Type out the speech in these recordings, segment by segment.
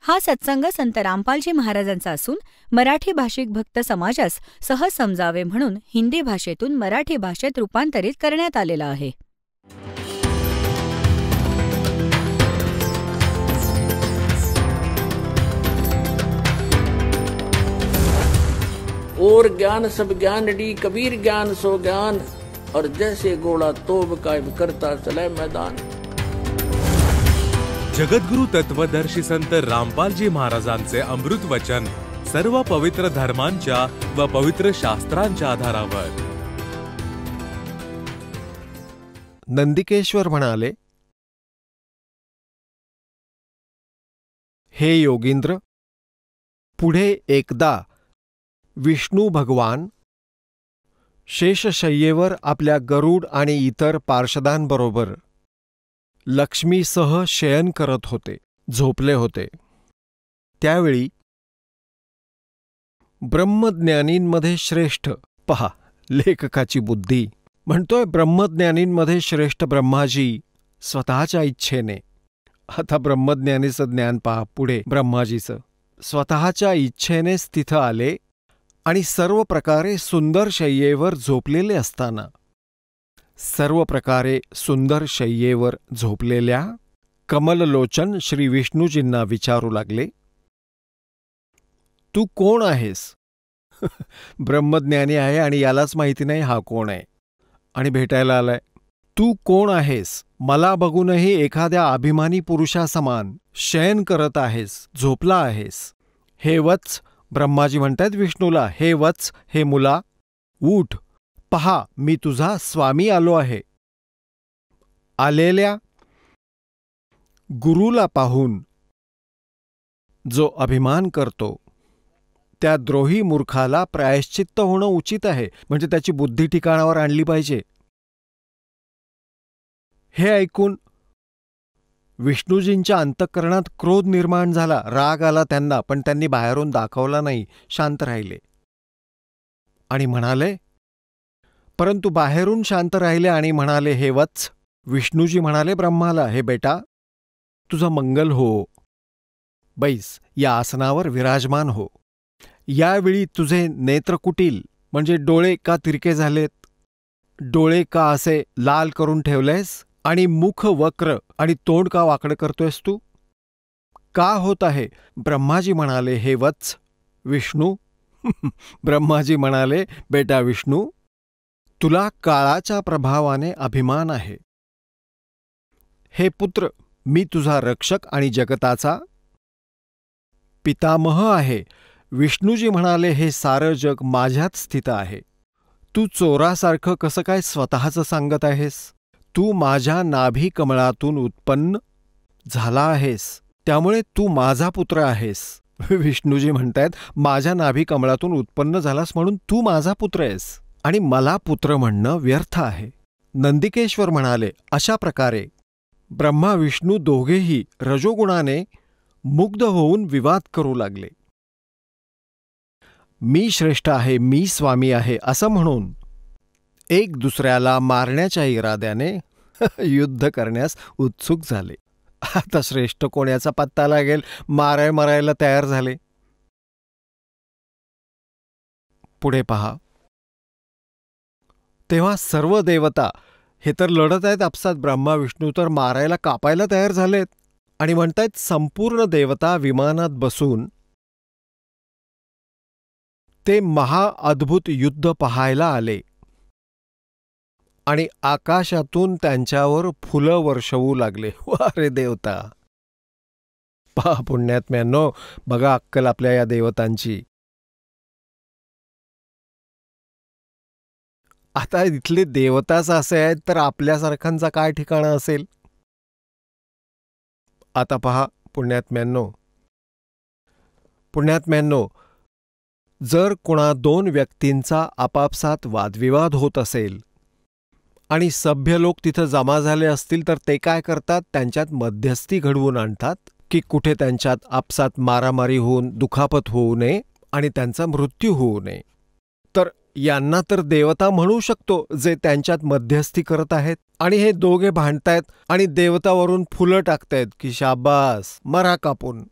हा सत्संग संत रामपालजी महाराजांचा असून मराठी भाषिक भक्त समाजास सहज समजावे म्हणून हिंदी भाषेतून मराठी भाषेत रूपांतरित करण्यात आलेला आहे. और ज्ञान सब ज्ञान डी कबीर ज्ञान सो ज्ञान और जैसे घोड़ा तोब कायम करता चले मैदान. जगद्गुरु तत्वदर्शी संत रामपालजी महाराजांचे अमृत वचन सर्व पवित्र धर्मांच्या व पवित्र शास्त्रांच्या आधारावर. नंदिकेश्वर म्हणाले, हे योगींद्र, पुढे एकदा विष्णू भगवान शेषशय्येवर आपल्या गरुड आणि इतर पार्षदांबरोबर लक्ष्मीसह शयन करत होते, झोपले होते. त्यावेळी ब्रह्मज्ञानींमध्ये श्रेष्ठ, पहा लेखकाची बुद्धी, म्हणतोय ब्रह्मज्ञानींमध्ये श्रेष्ठ ब्रह्माजी स्वतःच्या इच्छेने, आता ब्रह्मज्ञानीचं ज्ञान पहा पुढे, ब्रह्माजीचं स्वतःच्या इच्छेनेच तिथं आले आणि सर्व प्रकारे सुंदर शय्येवर झोपलेले असताना, सर्व प्रकारे सुंदर शय्येवर झोपलेल्या कमललोचन श्री विष्णूजींना विचारू लागले, तू कोण आहेस? ब्रह्मज्ञानी आहे आणि यालाच माहिती नाही हा कोण आहे आणि भेटायला आलाय. तू कोण आहेस? मला बघूनही एखाद्या अभिमानी पुरुषासमान शयन करत आहेस, झोपला आहेस. हे वत्स, ब्रह्माजी म्हणतायत विष्णूला, हे वत्स, हे मुला, उठ, पहा मी तुझा स्वामी आलो आहे. आलेल्या गुरुला पाहून जो अभिमान करतो त्या द्रोही मूर्खाला प्रायश्चित्त होणं उचित आहे, म्हणजे त्याची बुद्धी ठिकाणावर आणली पाहिजे. हे ऐकून विष्णूजींच्या अंतःकरणात क्रोध निर्माण झाला, राग आला त्यांना, पण त्यांनी बाहेरून दाखवला नाही, शांत राहिले आणि म्हणाले, परंतु बाहेरून शांत राहिले आणि म्हणाले, हे वत्स, विष्णूजी म्हणाले ब्रह्माला, हे बेटा, तुझं मंगल हो, बैस, या आसनावर विराजमान हो. यावेळी तुझे नेत्र कुटील, म्हणजे डोळे का तिरके झालेत, डोळे का असे लाल करून ठेवलेस, आणि मुख वक्र आणि तोंड का वाकडं करतोयस तू, का होत आहे? ब्रह्माजी म्हणाले, हे वत्स विष्णू. ब्रह्माजी म्हणाले, बेटा विष्णू, तुला काळाच्या प्रभावाने अभिमान आहे. हे पुत्र, मी तुझा रक्षक आणि जगताचा पितामह आहे. विष्णूजी म्हणाले, हे सारं जग माझ्यात स्थित आहे. तू चोरासारखं कसं काय स्वतःचं सांगत आहेस? तू माझ्या नाभी कमळातून उत्पन्न झाला आहेस, त्यामुळे तू माझा पुत्र आहेस. विष्णूजी म्हणतायत, माझ्या नाभी कमळातून उत्पन्न झालास म्हणून तू माझा पुत्र आहेस आणि मला पुत्र म्हणणं व्यर्थ आहे. नंदिकेश्वर म्हणाले, अशा प्रकारे ब्रह्मा विष्णू दोघेही रजोगुणाने मुग्ध होऊन विवाद करू लागले. मी श्रेष्ठ आहे, मी स्वामी आहे असं म्हणून एक दुसऱ्याला मारण्याच्या इराद्याने युद्ध करण्यास उत्सुक झाले. आता श्रेष्ठ कोण्याचा पत्ता लागेल, मारायला तयार झाले. पुढे पहा, तेव्हा सर्व देवता हे तर लढत आहेत आपसात, ब्रह्मा विष्णू तर मारायला कापायला तयार झालेत आणि म्हणतायत संपूर्ण देवता विमानात बसून ते महाअद्भुत युद्ध पाहायला आले आणि आकाशातून त्यांच्यावर फुलं वर्षवू लागले. वा रे देवता, पहा पुण्यात्म्यांनो, बघा अक्कल आपल्या या देवतांची. आता इथले देवताच असे आहेत तर आपल्यासारख्यांचा काय ठिकाणा असेल? आता पहा पुण्यात्म्यांनो, जर कोणा दोन व्यक्तींचा आपापसात वादविवाद होत असेल आणि सभ्य लोक तिथं जमा झाले असतील तर ते काय करतात? त्यांच्यात मध्यस्थी घडवून आणतात की कुठे त्यांच्यात आपसात मारामारी होऊन दुखापत होऊ नये आणि त्यांचा मृत्यू होऊ नये. तर यांना तर देवता म्हणू शकतो जे त्यांच्यात मध्यस्थी करत आहेत. आणि हे दोघे भांडतायत आणि देवतावरून फुलं टाकतायत की शाबास, मरा कापून.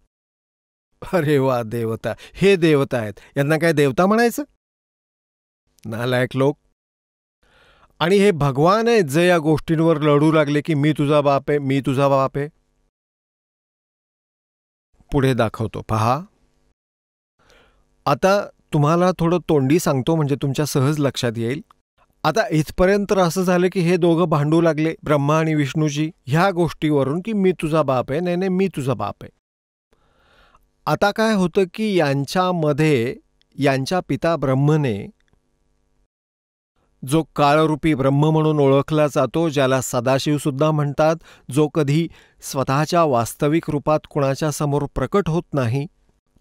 अरे वा, देवता! हे देवता आहेत, यांना काय देवता म्हणायचं? नालायक लोक. आणि हे भगवान आहेत जे या गोष्टींवर लढू लागले की मी तुझा बाप आहे, मी तुझा बाप आहे. पुढे दाखवतो, पहा. आता तुम्हाला थोडं तोंडी सांगतो म्हणजे तुमच्या सहज लक्षात येईल. आता इथपर्यंत असं झालं की हे दोघं भांडू लागले, ब्रह्मा आणि विष्णूजी, ह्या गोष्टीवरून की मी तुझा बाप आहे, नाही नाही मी तुझा बाप आहे. आता काय होतं की यांच्यामध्ये यांच्या पिता ब्रह्मने, जो काळरूपी ब्रह्म म्हणून ओळखला जातो, ज्याला सदाशिव सुद्धा म्हणतात, जो कधी स्वतःच्या वास्तविक रूपात कुणाच्या समोर प्रकट होत नाही,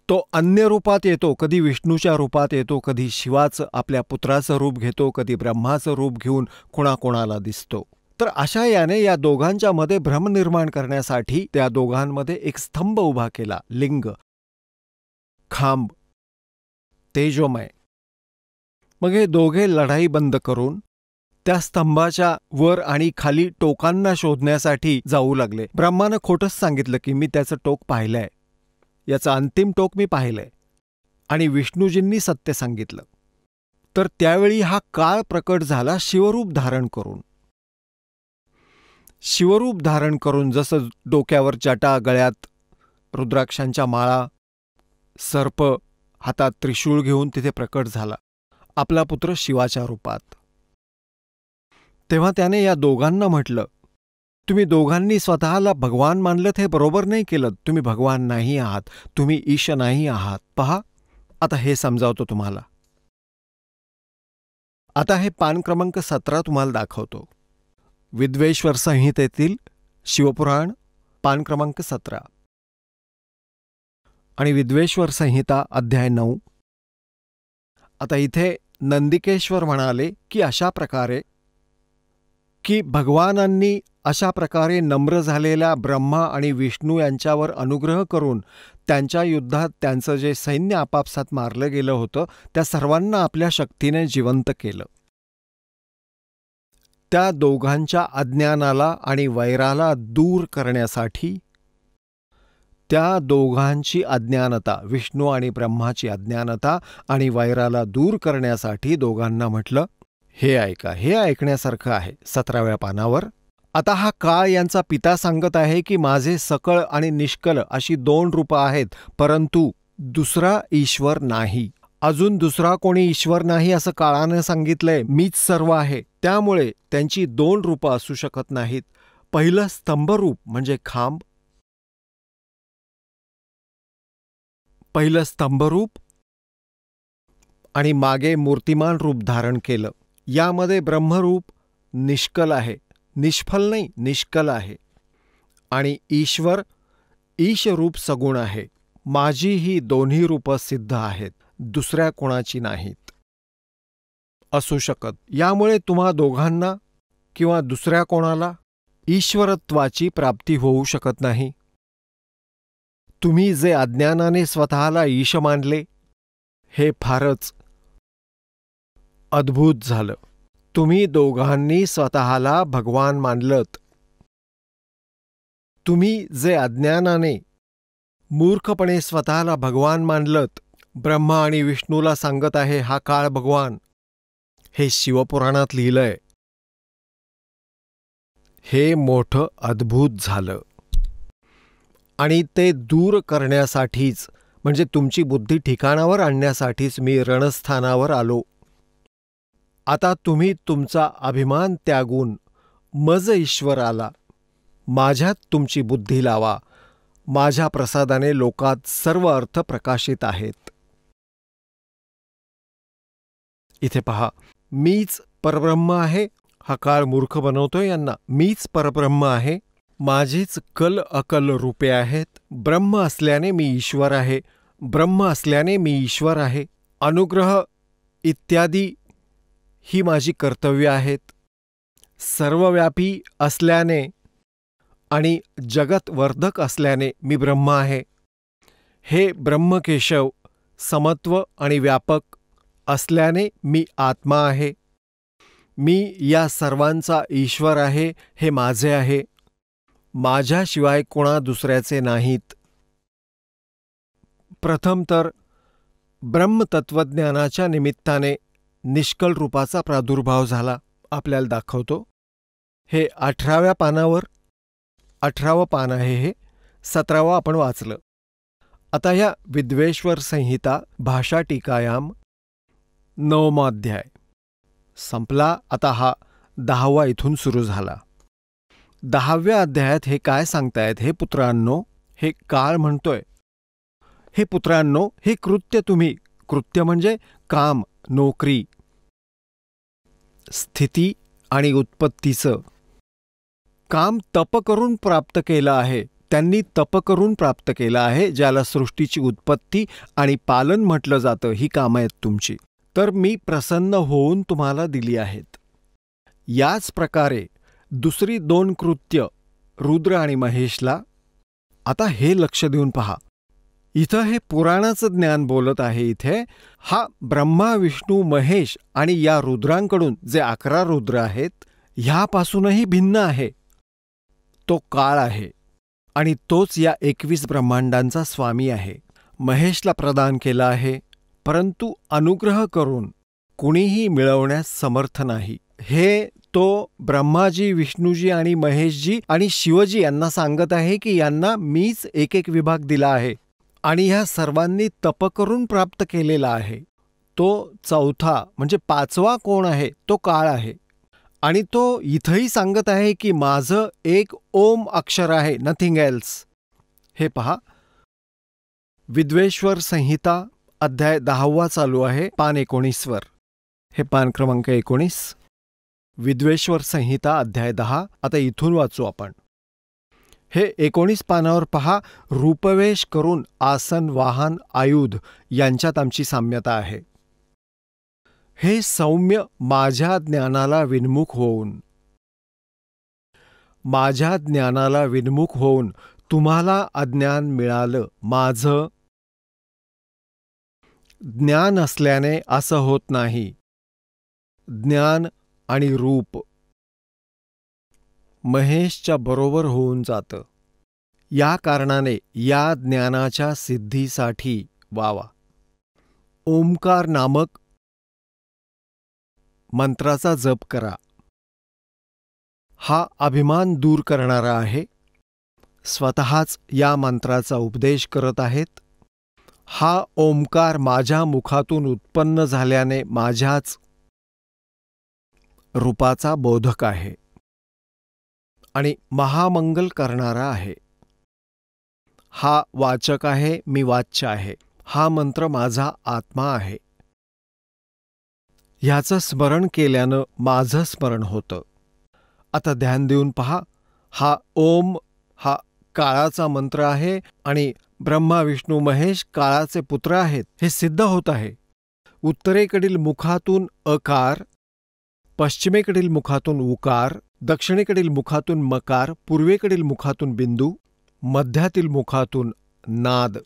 तो अन्य रूपात येतो, कधी विष्णूच्या रूपात येतो, कधी शिवाचं आपल्या पुत्राचं रूप घेतो, कधी ब्रह्माचं रूप घेऊन कोणाकोणाला दिसतो. तर अशा याने या दोघांच्या मध्ये भ्रम निर्माण करण्यासाठी त्या दोघांमध्ये एक स्तंभ उभा केला, लिंग, खांब, तेजोमय. मग हे दोघे लढाई बंद करून त्या स्तंभाच्या वर आणि खाली टोकांना शोधण्यासाठी जाऊ लागले. ब्रह्मानं खोटंच सांगितलं की मी त्याचं टोक पाहिलंय, याचं अंतिम टोक मी पाहिलंय, आणि विष्णूजींनी सत्य सांगितलं. तर त्यावेळी हा काळ प्रकट झाला शिवरूप धारण करून. शिवरूप धारण करून जसं डोक्यावर जटा, गळ्यात रुद्राक्षांच्या माळा, सर्प, हातात त्रिशूळ घेऊन तिथे प्रकट झाला, आपला पुत्र शिवाच्या रूपात. तेव्हा त्याने या दोघांना म्हटलं, तुम्ही दोघांनी स्वतःला भगवान मानलत हे बरोबर नाही केलं. तुम्ही भगवान नाही आहात, तुम्ही ईश नाही आहात. पहा, आता हे समजावतो तुम्हाला. आता हे पान क्रमांक 17 तुम्हाला दाखवतो. विद्वेश्वर संहितेतील शिवपुराण, पान क्रमांक 17 आणि विद्वेश्वर संहिता, अध्याय 9. आता इथे नंदिकेश्वर म्हणाले की अशा प्रकारे की भगवानांनी अशा प्रकारे नम्र झालेल्या ब्रह्मा आणि विष्णू यांच्यावर अनुग्रह करून त्यांच्या युद्धात त्यांचं जे सैन्य आपापसात मारलं गेलं होतं त्या सर्वांना आपल्या शक्तीने जिवंत केलं. त्या दोघांच्या अज्ञानाला आणि वैराला दूर करण्यासाठी, त्या दोघांची अज्ञानता, विष्णू आणि ब्रह्माची अज्ञानता आणि वैराला दूर करण्यासाठी दोघांना म्हटलं, हे ऐका, हे ऐकण्यासारखं आहे. 17व्या पानावर आता हा काळ यांचा पिता सांगत आहे की माझे सकळ आणि निष्कल अशी 2 रूपं आहेत, परंतु दुसरा ईश्वर नाही. अजून दुसरा कोणी ईश्वर नाही असं काळानं सांगितलंय. मीच सर्व आहे. त्यामुळे त्यांची 2 रूपं असू शकत नाहीत. पहिलं स्तंभरूप म्हणजे खांब, पहिलं स्तंभरूप आणि मागे मूर्तिमान रूप धारण केलं. यामध्ये ब्रह्मरूप निष्कल आहे, निष्फल नाही, निष्कल आहे. आणि ईश्वर ईशरूप सगुण आहे. माझी ही दोन्ही रूपं सिद्ध आहेत, दुसऱ्या कोणाची नाहीत असू शकत. यामुळे तुम्हा दोघांना किंवा दुसऱ्या कोणाला ईश्वरत्वाची प्राप्ती होऊ शकत नाही. तुम्ही जे अज्ञानाने स्वतःला ईश मानले हे फारच अद्भुत झालं. तुम्ही दोघांनी स्वतःला भगवान मानलत. तुम्ही जे अज्ञानाने मूर्खपणे स्वतःला भगवान मानलत, ब्रह्मा आणि विष्णूला सांगत आहे हा काळ भगवान, हे शिवपुराणात लिहिलंय. हे मोठं अद्भुत झालं. आणि ते दूर करण्यासाठीच, म्हणजे तुमची बुद्धी ठिकाणावर आणण्यासाठीच मी रणस्थानावर आलो. आता तुम्ही तुमचा अभिमान त्यागून मज ईश्वराला, माझ्यात तुमची बुद्धी लावा. माझ्या प्रसादाने लोकात सर्व अर्थ प्रकाशित आहेत. इथे पहा, मीच परब्रह्म आहे. हा काळ मूर्ख बनवतोय यांना. मीच परब्रह्म आहे, माझीच कल अकल रूपे आहेत. ब्रह्म असल्याने मी ईश्वर आहे, ब्रह्म असल्याने मी ईश्वर आहे. अनुग्रह इत्यादी ही माझी कर्तव्य आहेत. सर्वव्यापी असल्याने आणि जगतवर्धक असल्याने मी ब्रह्म आहे. हे ब्रह्मकेशव समत्व आणि व्यापक असल्याने मी आत्मा आहे. मी या सर्वांचा ईश्वर आहे, हे माझे आहे. माझ्याशिवाय कोणा दुसऱ्याचे नाहीत. प्रथम तर ब्रह्मतत्वज्ञानाच्या निमित्ताने निष्कल रूपाचा प्रादुर्भाव झाला आपल्याला दाखवतो. हे 18व्या पानावर 18वं पान आहे, हे 17वं आपण वाचलं. आता ह्या विद्वेश्वर संहिता भाषा टीकायाम 9वा अध्याय संपला. आता हा 10वा इथून सुरू झाला. 10व्या अध्यायात हे काय सांगतायत? हे पुत्रांनो, हे काळ म्हणतोय, हे पुत्रांनो, हे कृत्य तुम्ही, कृत्य म्हणजे काम, नोकरी, स्थिती आणि उत्पत्तीचं काम तप करून प्राप्त केलं आहे. त्यांनी तप करून प्राप्त केलं आहे, ज्याला सृष्टीची उत्पत्ती आणि पालन म्हटलं जातं. ही कामं आहेत तुमची, तर मी प्रसन्न होऊन तुम्हाला दिली आहेत. याच प्रकारे दुसरी 2 कृत्य रुद्र आणि महेशला. आता हे लक्ष देऊन पहा, इथं हे पुराणाचं ज्ञान बोलत आहे. इथे हा ब्रह्मा, विष्णू, महेश आणि या रुद्रांकडून जे 11 रुद्र आहेत ह्यापासूनही भिन्न आहे. तो काळ आहे आणि तोच या 21 ब्रह्मांडांचा स्वामी आहे. महेशला प्रदान केला आहे, परंतु अनुग्रह करून कुणीही मिळवण्यास समर्थ नाही. हे तो ब्रह्माजी, विष्णूजी आणि महेशजी आणि शिवजी यांना सांगत आहे की यांना मीच एक विभाग दिला आहे आणि ह्या सर्वांनी तप करून प्राप्त केलेला आहे. तो चौथा म्हणजे 5वा कोण आहे? तो काळ आहे. आणि तो इथंही सांगत आहे की माझं एक ओम अक्षर आहे, नथिंग एल्स. हे पहा, विद्वेश्वर संहिता अध्याय 10वा चालू आहे, पान 19वर. हे पान क्रमांक 19, विद्वेश्वर संहिता अध्याय 10. आता इथून वाचू आपण. हे 19 पानावर पहा, रूपवेश करून आसन, वाहन, आयुध यांच्यात आमची साम्यता आहे. हे सौम्य माझ्या ज्ञानाला विन्मुख होऊन, माझ्या ज्ञानाला विन्मुख होऊन तुम्हाला अज्ञान मिळालं. माझं ज्ञान असल्याने असं होत नाही. ज्ञान आणि रूप महेशच्या बरोबर होऊन जातं. या कारणाने या ज्ञानाच्या सिद्धीसाठी वावा ओंकार नामक मंत्राचा जप करा. हा अभिमान दूर करणारा आहे. स्वतःच या मंत्राचा उपदेश करत आहेत. हा ओंकार माझ्या मुखातून उत्पन्न झाल्याने माझ्याच रूपाचा बोधक आहे आणि महामंगल करणारा आहे. हा वाचक आहे, मी वाच्य आहे. हा मंत्र माझा आत्मा आहे. ह्याचं स्मरण केल्यानं माझं स्मरण होतं. आता ध्यान देऊन पहा, हा ओम हा काळाचा मंत्र आहे आणि ब्रह्मा, विष्णू, महेश काळाचे पुत्र आहेत. हे सिद्ध होत आहे. उत्तरेकडील मुखातून अकार, पश्चिमेकडील मुखातून उकार, दक्षिणेकडील मुखातून मकार, पूर्वेकडील मुखातून बिंदू, मध्यातील मुखातून नाद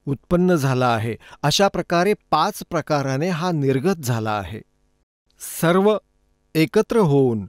उत्पन्न झाला आहे. अशा प्रकारे 5 प्रकाराने हा निर्गत झाला आहे. सर्व एकत्र होऊन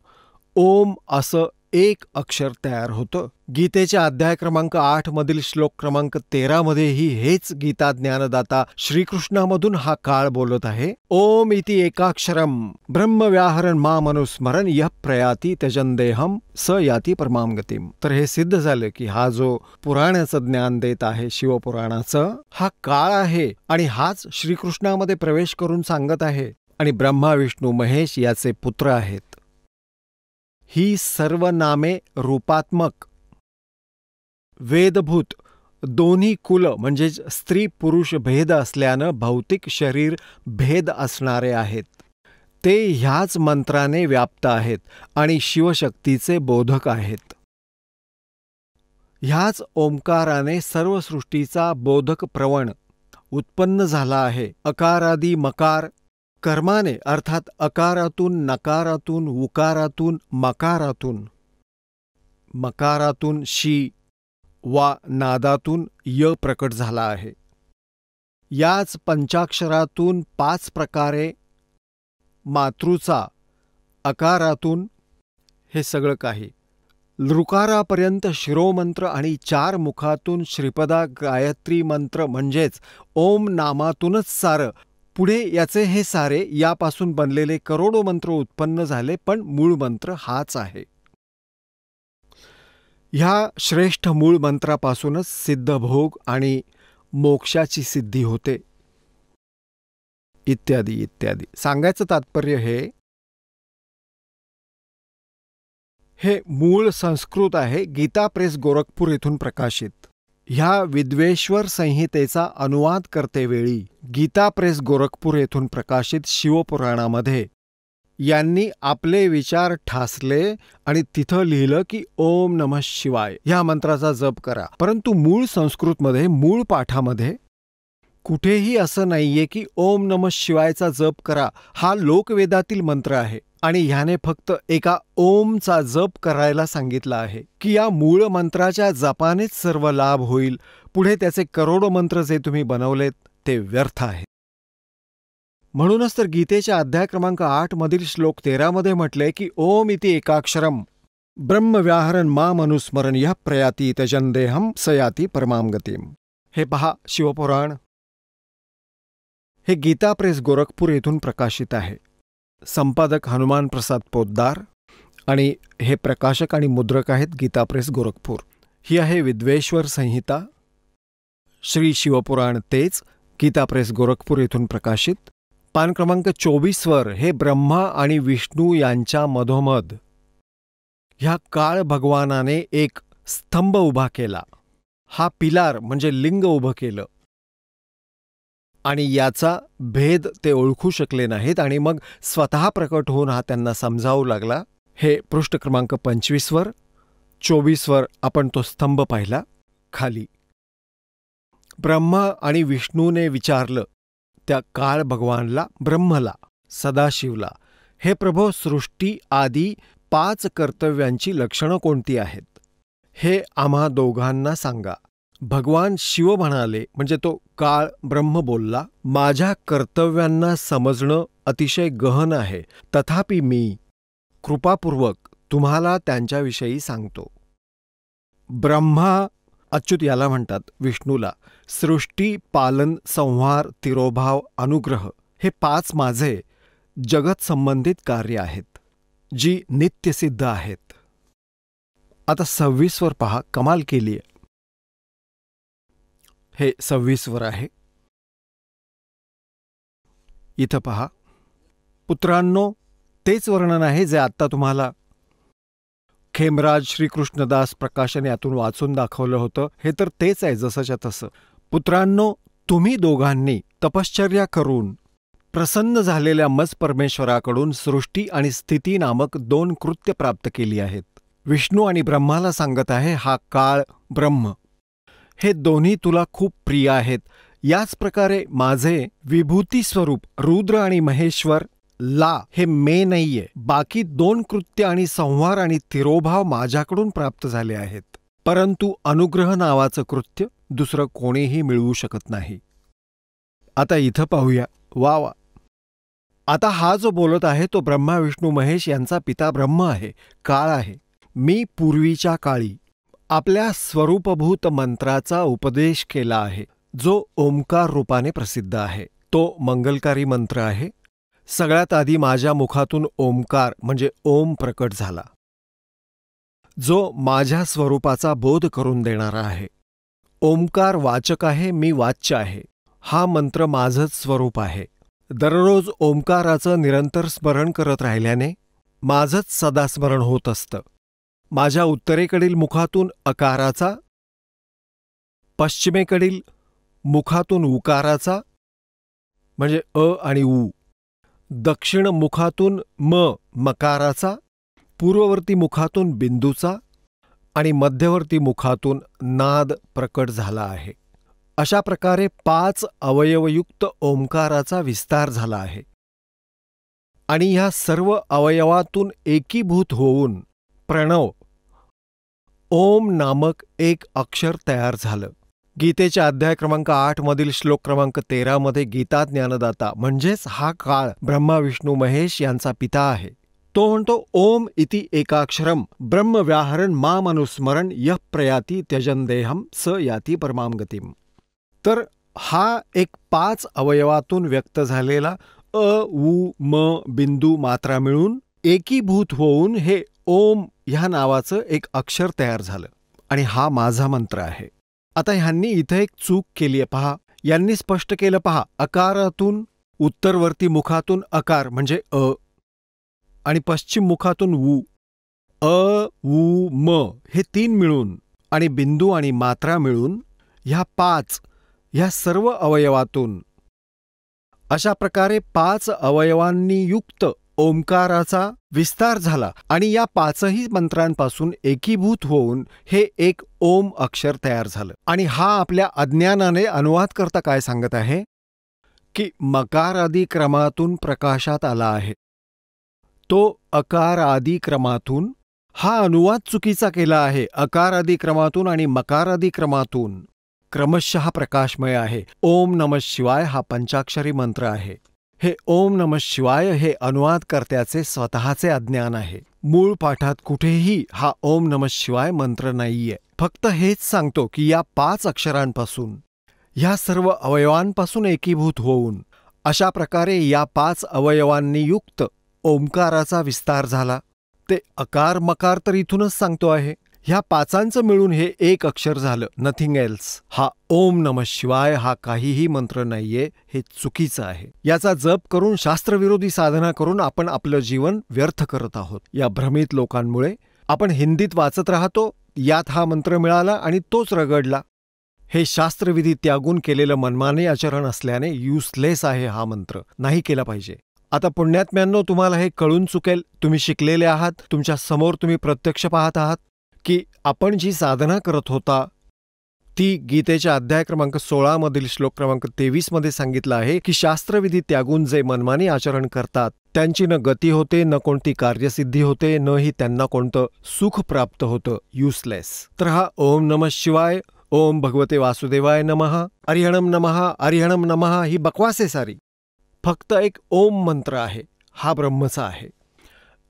ओम असं एक अक्षर तयार होतं. गीतेच्या अध्याय क्रमांक 8 मधील श्लोक क्रमांक 13 मध्येही हेच गीता ज्ञानदाता श्रीकृष्णामधून हा काळ बोलत आहे. ओम इति एकाक्षरम ब्रह्मव्याहरण मामनुस्मरण यः प्रयाती त्यजन्देहम स याती परमां गतिम. तर हे सिद्ध झालं की हा जो पुराणाचं ज्ञान देत आहे, शिवपुराणाचं, हा काळ आहे आणि हाच श्रीकृष्णामध्ये प्रवेश करून सांगत आहे आणि ब्रह्मा, विष्णू, महेश याचे पुत्र आहेत. ही सर्व नामे रूपात्मक, वेदभूत, दोन्ही कुल म्हणजे स्त्री पुरुष भेद असल्यानं भौतिक शरीर भेद असणारे आहेत. ते ह्याच मंत्राने व्याप्त आहेत आणि शिवशक्तीचे बोधक आहेत. ह्याच ओंकाराने सर्व सृष्टीचा बोधक प्रवण उत्पन्न झाला आहे. अकारादी मकार कर्माने अर्थात अकारातून, नकारातून, उकारातून, मकारातून, मकारातून शी वा नादातून य प्रकट झाला आहे. याच पंचाक्षरातून 5 प्रकारे मातृचा, अकारातून हे सगळं काही, लृकारापर्यंत शिरोमंत्र आणि 4 मुखातून श्रीपदा गायत्री मंत्र म्हणजेच ओम नामातूनच सारं. पुढे याचे हे सारे यापासून बनलेले करोडो मंत्र उत्पन्न झाले, पण मूळ मंत्र हाच आहे. ह्या श्रेष्ठ मूळ मंत्रापासूनच सिद्धभोग आणि मोक्षाची सिद्धी होते, इत्यादी इत्यादी. सांगायचं तात्पर्य हे मूळ संस्कृत आहे, गीता प्रेस गोरखपूर येथून प्रकाशित. ह्या विद्वेश्वर संहितेचा अनुवाद करतेवेळी गीता प्रेस गोरखपूर येथून प्रकाशित शिवपुराणामध्ये यांनी आपले विचार ठासले आणि तिथं लिहिलं की ओम नमः शिवाय ह्या मंत्राचा जप करा. परंतु मूळ संस्कृतमध्ये, मूळ पाठामध्ये कुठेही असं नाहीये की ओम नमः शिवायचा जप करा. हा लोकवेदातील मंत्र आहे आणि ह्याने फक्त एका ओमचा जप करायला सांगितला आहे की या मूळ मंत्राच्या जपानेच सर्व लाभ होईल. पुढे त्याचे करोडो मंत्र जे तुम्ही बनवलेत ते व्यर्थ आहेत. म्हणूनच तर गीतेच्या अध्याय क्रमांक 8 मधील श्लोक 13 मध्ये म्हटलंय की ओम इति एकाक्षरम ब्रह्मव्याहरन माम अनुस्मरण यः प्रयाती त्यजन्देहम सयाती परमाम गतिम. हे पहा शिवपुराण. हे गीता प्रेस गोरखपूर येथून प्रकाशित आहे. संपादक हनुमान प्रसाद पोद्दार आणि हे प्रकाशक आणि मुद्रक आहेत गीता प्रेस गोरखपूर. ही आहे विद्वेश्वर संहिता. श्री शिवपुराण तेच गीता प्रेस गोरखपूर येथून प्रकाशित. पान क्रमांक 24 हे ब्रह्मा आणि विष्णू यांच्या मधोमध ह्या काळ भगवानाने एक स्तंभ उभा केला. हा पिलार म्हणजे लिंग उभं केलं आणि याचा भेद ते ओळखू शकले नाहीत आणि मग स्वतः प्रकट होऊन हा त्यांना समजावू लागला. हे पृष्ठ क्रमांक 25 24 आपण तो स्तंभ पाहिला. खाली ब्रह्मा आणि विष्णूने विचारलं त्या काळ भगवानला, ब्रह्मला, सदाशिवला, हे प्रभो, सृष्टी आदी 5 कर्तव्यांची लक्षणं कोणती आहेत हे आम्हा दोघांना सांगा. भगवान शिव म्हणाले, म्हणजे तो काळ ब्रह्म बोलला, माझ्या कर्तव्यांना समजणं अतिशय गहन आहे, तथापि मी कृपापूर्वक तुम्हाला त्यांच्याविषयी सांगतो. ब्रह्मा, अच्युत याला म्हणतात, विष्णूला सृष्टी, पालन, संहार, तिरोभाव, अनुग्रह हे 5 माझे जगत संबंधित कार्य आहेत, जी नित्यसिद्ध आहेत. आता 26 पहा, कमाल केली आहे. हे 26 आहे. इथं पहा, पुत्रांनो, तेच वर्णन आहे जे आत्ता तुम्हाला खेमराज श्रीकृष्णदास प्रकाशन यातून वाचून दाखवलं होतं. हे तर तेच आहे जसंच्या तसं. पुत्रांनो, तुम्ही दोघांनी तपश्चर्या करून प्रसन्न झालेल्या मज परमेश्वराकडून सृष्टी आणि स्थिती नामक 2 कृत्य प्राप्त केली आहेत. विष्णू आणि ब्रह्माला सांगत आहे, हा काळ ब्रह्म हे दोन्ही तुला खूप प्रिय आहेत. याच प्रकारे माझे विभूती स्वरूप रुद्र आणि महेश्वर ला हे मे नाहीये. बाकी 2 कृत्य आणि संहार आणि तिरोभाव माझ्याकडून प्राप्त झाले आहेत, परंतु अनुग्रह नावाचं कृत्य दुसरं कोणीही मिळवू शकत नाही. आता इथं पाहूया. वा वा. आता हा जो बोलत आहे तो ब्रह्मा विष्णू महेश यांचा पिता ब्रह्म आहे, काळ आहे. मी पूर्वीच्या काळी आपल्या स्वरूपभूत मंत्राचा उपदेश केला आहे, जो ओंकार रूपाने प्रसिद्ध आहे. तो मंगलकारी मंत्र आहे. सगळ्यात आधी माझ्या मुखातून ओंकार म्हणजे ओम प्रकट झाला, जो माझ्या स्वरूपाचा बोध करून देणारा आहे. ओंकार वाचक आहे, मी वाच्य आहे. हा मंत्र माझंच स्वरूप आहे. दररोज ओंकाराचं निरंतर स्मरण करत राहिल्याने माझंच सदा स्मरण होत असतं. माझ्या उत्तरेकडील मुखातून अकाराचा, पश्चिमेकडील मुखातून उकाराचा म्हणजे अ आणि उ, दक्षिण मुखातून मकाराचा, पूर्ववर्ती मुखातून बिंदूचा आणि मध्यवर्ती मुखातून नाद प्रकट झाला आहे. अशा प्रकारे 5 अवयवयुक्त ओंकाराचा विस्तार झाला आहे आणि ह्या सर्व अवयवातून एकीभूत होऊन प्रणव ओम नामक एक अक्षर तयार झालं. गीतेच्या अध्याय क्रमांक 8 मधील श्लोक क्रमांक 13 मध्ये गीता ज्ञानदाता म्हणजेच हा काळ ब्रह्मा विष्णू महेश यांचा पिता आहे. तो म्हणतो ओम इति एकाक्षरम ब्रह्मव्याहरण मामनुस्मरण यः प्रयाती त्यजन देहम स याती परमाम गतिम. तर हा एक 5 अवयवातून व्यक्त झालेला अ उ म बिंदू मात्रा मिळून एकीभूत होऊन हे ओम ह्या नावाचं एक अक्षर तयार झालं. आणि हा माझा मंत्र आहे. आता ह्यांनी इथे एक चूक केली आहे पहा. यांनी स्पष्ट केलं पहा, अकारातून उत्तरवर्ती मुखातून अकार म्हणजे अ आणि पश्चिम मुखातून उ, अ उ म हे 3 मिळून आणि बिंदू आणि मात्रा मिळून ह्या 5 ह्या सर्व अवयवातून अशा प्रकारे 5 अवयवांनी युक्त ओंकाराचा विस्तार झाला आणि या 5ही मंत्रांपासून एकीभूत होऊन हे एक ओम अक्षर तयार झालं. आणि हा आपल्या अज्ञानाने अनुवाद करता काय सांगत आहे की मकार आदी क्रमातून प्रकाशात आला आहे. तो अकार आदी क्रमातून हा अनुवाद चुकीचा केला आहे. अकार आदी क्रमातून आणि मकार आदी क्रमातून क्रमशः प्रकाशमय आहे. ओम नमः शिवाय हा पंचाक्षरी मंत्र आहे. हे ओम नमः शिवाय हे अनुवादकर्त्याचे स्वतःचे अज्ञान आहे. मूळ पाठात कुठेही हा ओम नमः शिवाय मंत्र नाहीये. फक्त हेच सांगतो की या 5 अक्षरांपासून ह्या सर्व अवयवांपासून एकीभूत होऊन अशा प्रकारे या 5 अवयवांनी युक्त ओंकाराचा विस्तार झाला. ते अकार मकार तर इथूनच सांगतो आहे. ह्या 5 मिळून हे एक अक्षर झालं, नथिंग एल्स. हा ओम नमः शिवाय हा काहीही मंत्र नाहीये, हे चुकीचं आहे. याचा जप करून शास्त्रविरोधी साधना करून आपण आपलं जीवन व्यर्थ करत आहोत. या भ्रमित लोकांमुळे आपण हिंदीत वाचत राहतो, यात हा मंत्र मिळाला आणि तोच रगडला. हे शास्त्रविधी त्यागून केलेलं मनमानी आचरण असल्याने युजलेस आहे हा मंत्र, नाही केला पाहिजे. आता पुण्यात्म्यांनो, तुम्हाला हे कळून चुकेल. तुम्ही शिकलेले आहात, तुमच्या समोर तुम्ही प्रत्यक्ष पाहत आहात की आपण जी साधना करत होता ती गीतेच्या अध्याय क्रमांक 16 मधील श्लोक क्रमांक 23 मध्ये सांगितलं आहे की शास्त्रविधी त्यागून जे मनमानी आचरण करतात त्यांची न गती होते, न कोणती कार्यसिद्धी होते, न ही त्यांना कोणतं सुख प्राप्त होतं. युजलेस. तर हा ओम नमः शिवाय, ओम भगवते वासुदेवाय नमः, अरिहणम नमः, अरिहणम नमः ही बकवास आहे सारी. फक्त एक ओम मंत्र आहे, हा ब्रह्मचा आहे.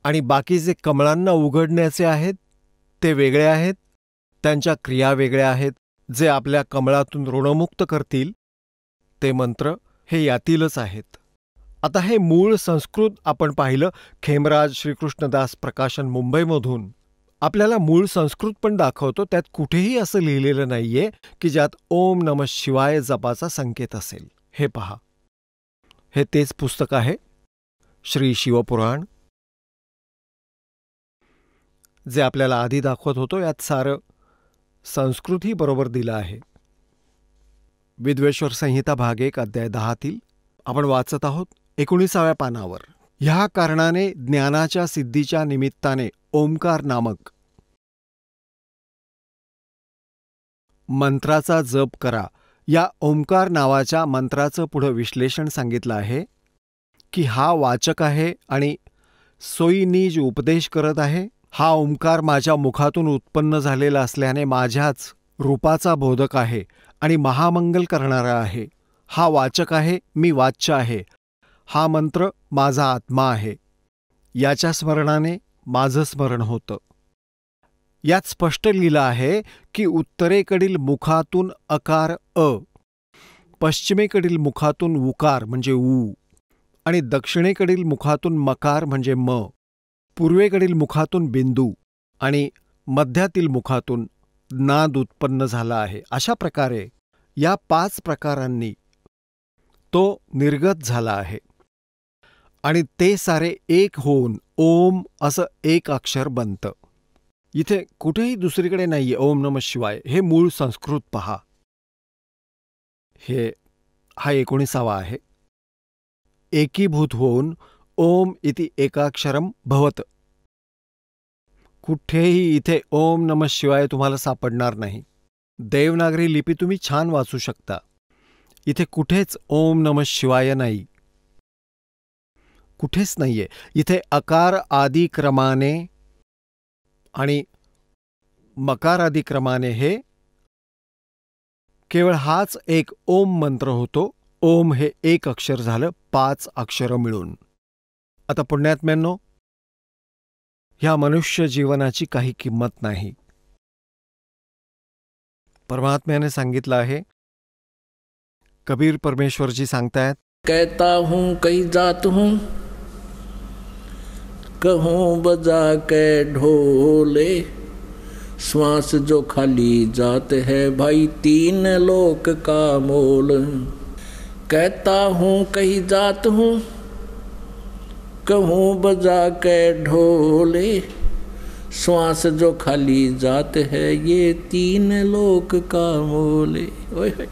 आणि बाकी जे कमळांना उघडण्याचे आहेत ते वेगळे आहेत, त्यांच्या क्रिया वेगळ्या आहेत. जे आपल्या कमळातून ऋणमुक्त करतील ते मंत्र हे यातीलच आहेत. आता हे मूळ संस्कृत आपण पाहिलं. खेमराज श्रीकृष्णदास प्रकाशन मुंबईमधून आपल्याला मूळ संस्कृत पण दाखवतो. त्यात कुठेही असं लिहिलेलं नाहीये की ज्यात ओम नमः शिवाय जपाचा संकेत असेल. हे पहा, हे तेच पुस्तक आहे, श्री शिवपुराण, जे आपल्याला आधी दाखवत होतो. यात सारं संस्कृतही बरोबर दिलं आहे. विद्वेश्वर संहिता भाग 1 अध्याय 10 आपण वाचत आहोत 19व्या पानावर. ह्या कारणाने ज्ञानाच्या सिद्धीच्या निमित्ताने ओंकार नामक मंत्राचा जप करा. या ओंकार नावाच्या मंत्राचं पुढं विश्लेषण सांगितलं आहे की हा वाचक आहे आणि सोयीनीज उपदेश करत आहे. हा ओंकार माझ्या मुखातून उत्पन्न झालेला असल्याने माझ्याच रूपाचा बोधक आहे आणि महामंगल करणारा आहे. हा वाचक आहे, मी वाच्य आहे. हा मंत्र माझा आत्मा आहे. याच्या स्मरणाने माझं स्मरण होतं. यात स्पष्ट लिहिलं आहे की उत्तरेकडील मुखातून अकार अ, पश्चिमेकडील मुखातून उकार म्हणजे उ आणि दक्षिणेकडील मुखातून मकार म्हणजे म, पूर्वेकडील मुखातून बिंदू आणि मध्यातील मुखातून नाद उत्पन्न झाला आहे. अशा प्रकारे या 5 प्रकारांनी तो निर्गत झाला आहे आणि ते सारे एक होऊन ओम असं एक अक्षर बनतं. इथे कुठेही दुसरीकडे नाहीये ओम नमः शिवाय. हे मूळ संस्कृत पहा. हा 19वा आहे. एकीभूत होऊन ओम इति एकाक्षरम भवत. कुठेही इथे ओम नमः शिवाय तुम्हाला सापडणार नाही. देवनागरी लिपी तुम्ही छान वाचू शकता. इथे कुठेच ओम नमः शिवाय नाही, कुठेच नाहीये. इथे अकार आदी क्रमाने आणि मकार आदी क्रमाने हे केवळ हाच एक ओम मंत्र होतो. ओम हे एक अक्षर झालं, 5 अक्षरं मिळून. आता पुण्यात्म्यांनो, ह्या मनुष्य जीवनाची काही किंमत नाही. परमात्म्याने सांगितलं आहे, कबीर परमेश्वरजी सांगतायत, कहता हूँ कहीं जात हूँ, कहूँ बजा के ढोले, श्वास जो खाली जात है भाई तीन लोक का मोल. कहता हूँ कहीं जात हूँ, कहूँ बजा के ढोले, श्वास जो खाली जात है ये तीन लोक का मोले. ओए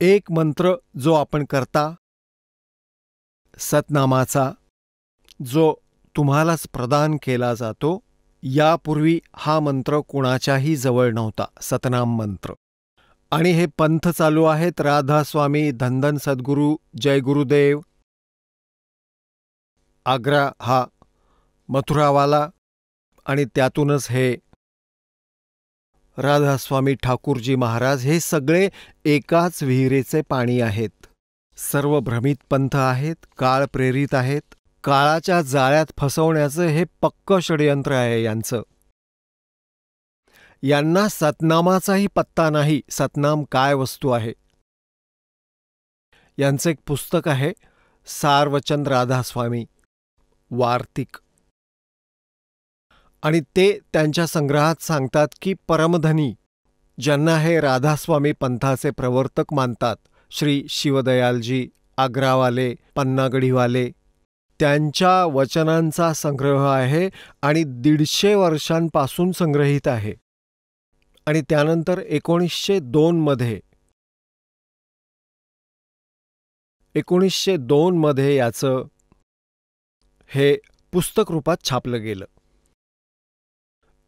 एक मंत्र जो आपण करता, सतनामाचा, जो तुम्हालाच प्रदान केला जातो. यापूर्वी हा मंत्र कुणाच्याही जवळ नव्हता, सतनाम मंत्र. आणि हे पंथ चालू आहेत, राधास्वामी, धनधन सद्गुरू, जय गुरुदेव. आग्रा हा मथुरावाला, आणि त्यातूनच हे राधास्वामी ठाकूरजी महाराज. हे सगळे एकाच विहिरीचे पाणी आहेत. सर्व भ्रमित पंथ आहेत, काळ प्रेरित आहेत. काळाच्या जाळ्यात फसवण्याचं हे पक्क षडयंत्र आहे यांचं. यांना सतनामाचाही पत्ता नाही, सतनाम काय वस्तू आहे. यांचं एक पुस्तक आहे, सारवचन राधास्वामी वार्तिक, आणि ते त्यांच्या संग्रहात सांगतात की परमधनी, ज्यांना हे राधास्वामी पंथाचे प्रवर्तक मानतात, श्री शिवदयालजी आग्रावाले, पन्नागडीवाले, त्यांच्या वचनांचा संग्रह आहे आणि 150 वर्षांपासून संग्रहित आहे. आणि त्यानंतर 1902 मध्ये याचं हे पुस्तक रूपात छापलं गेलं.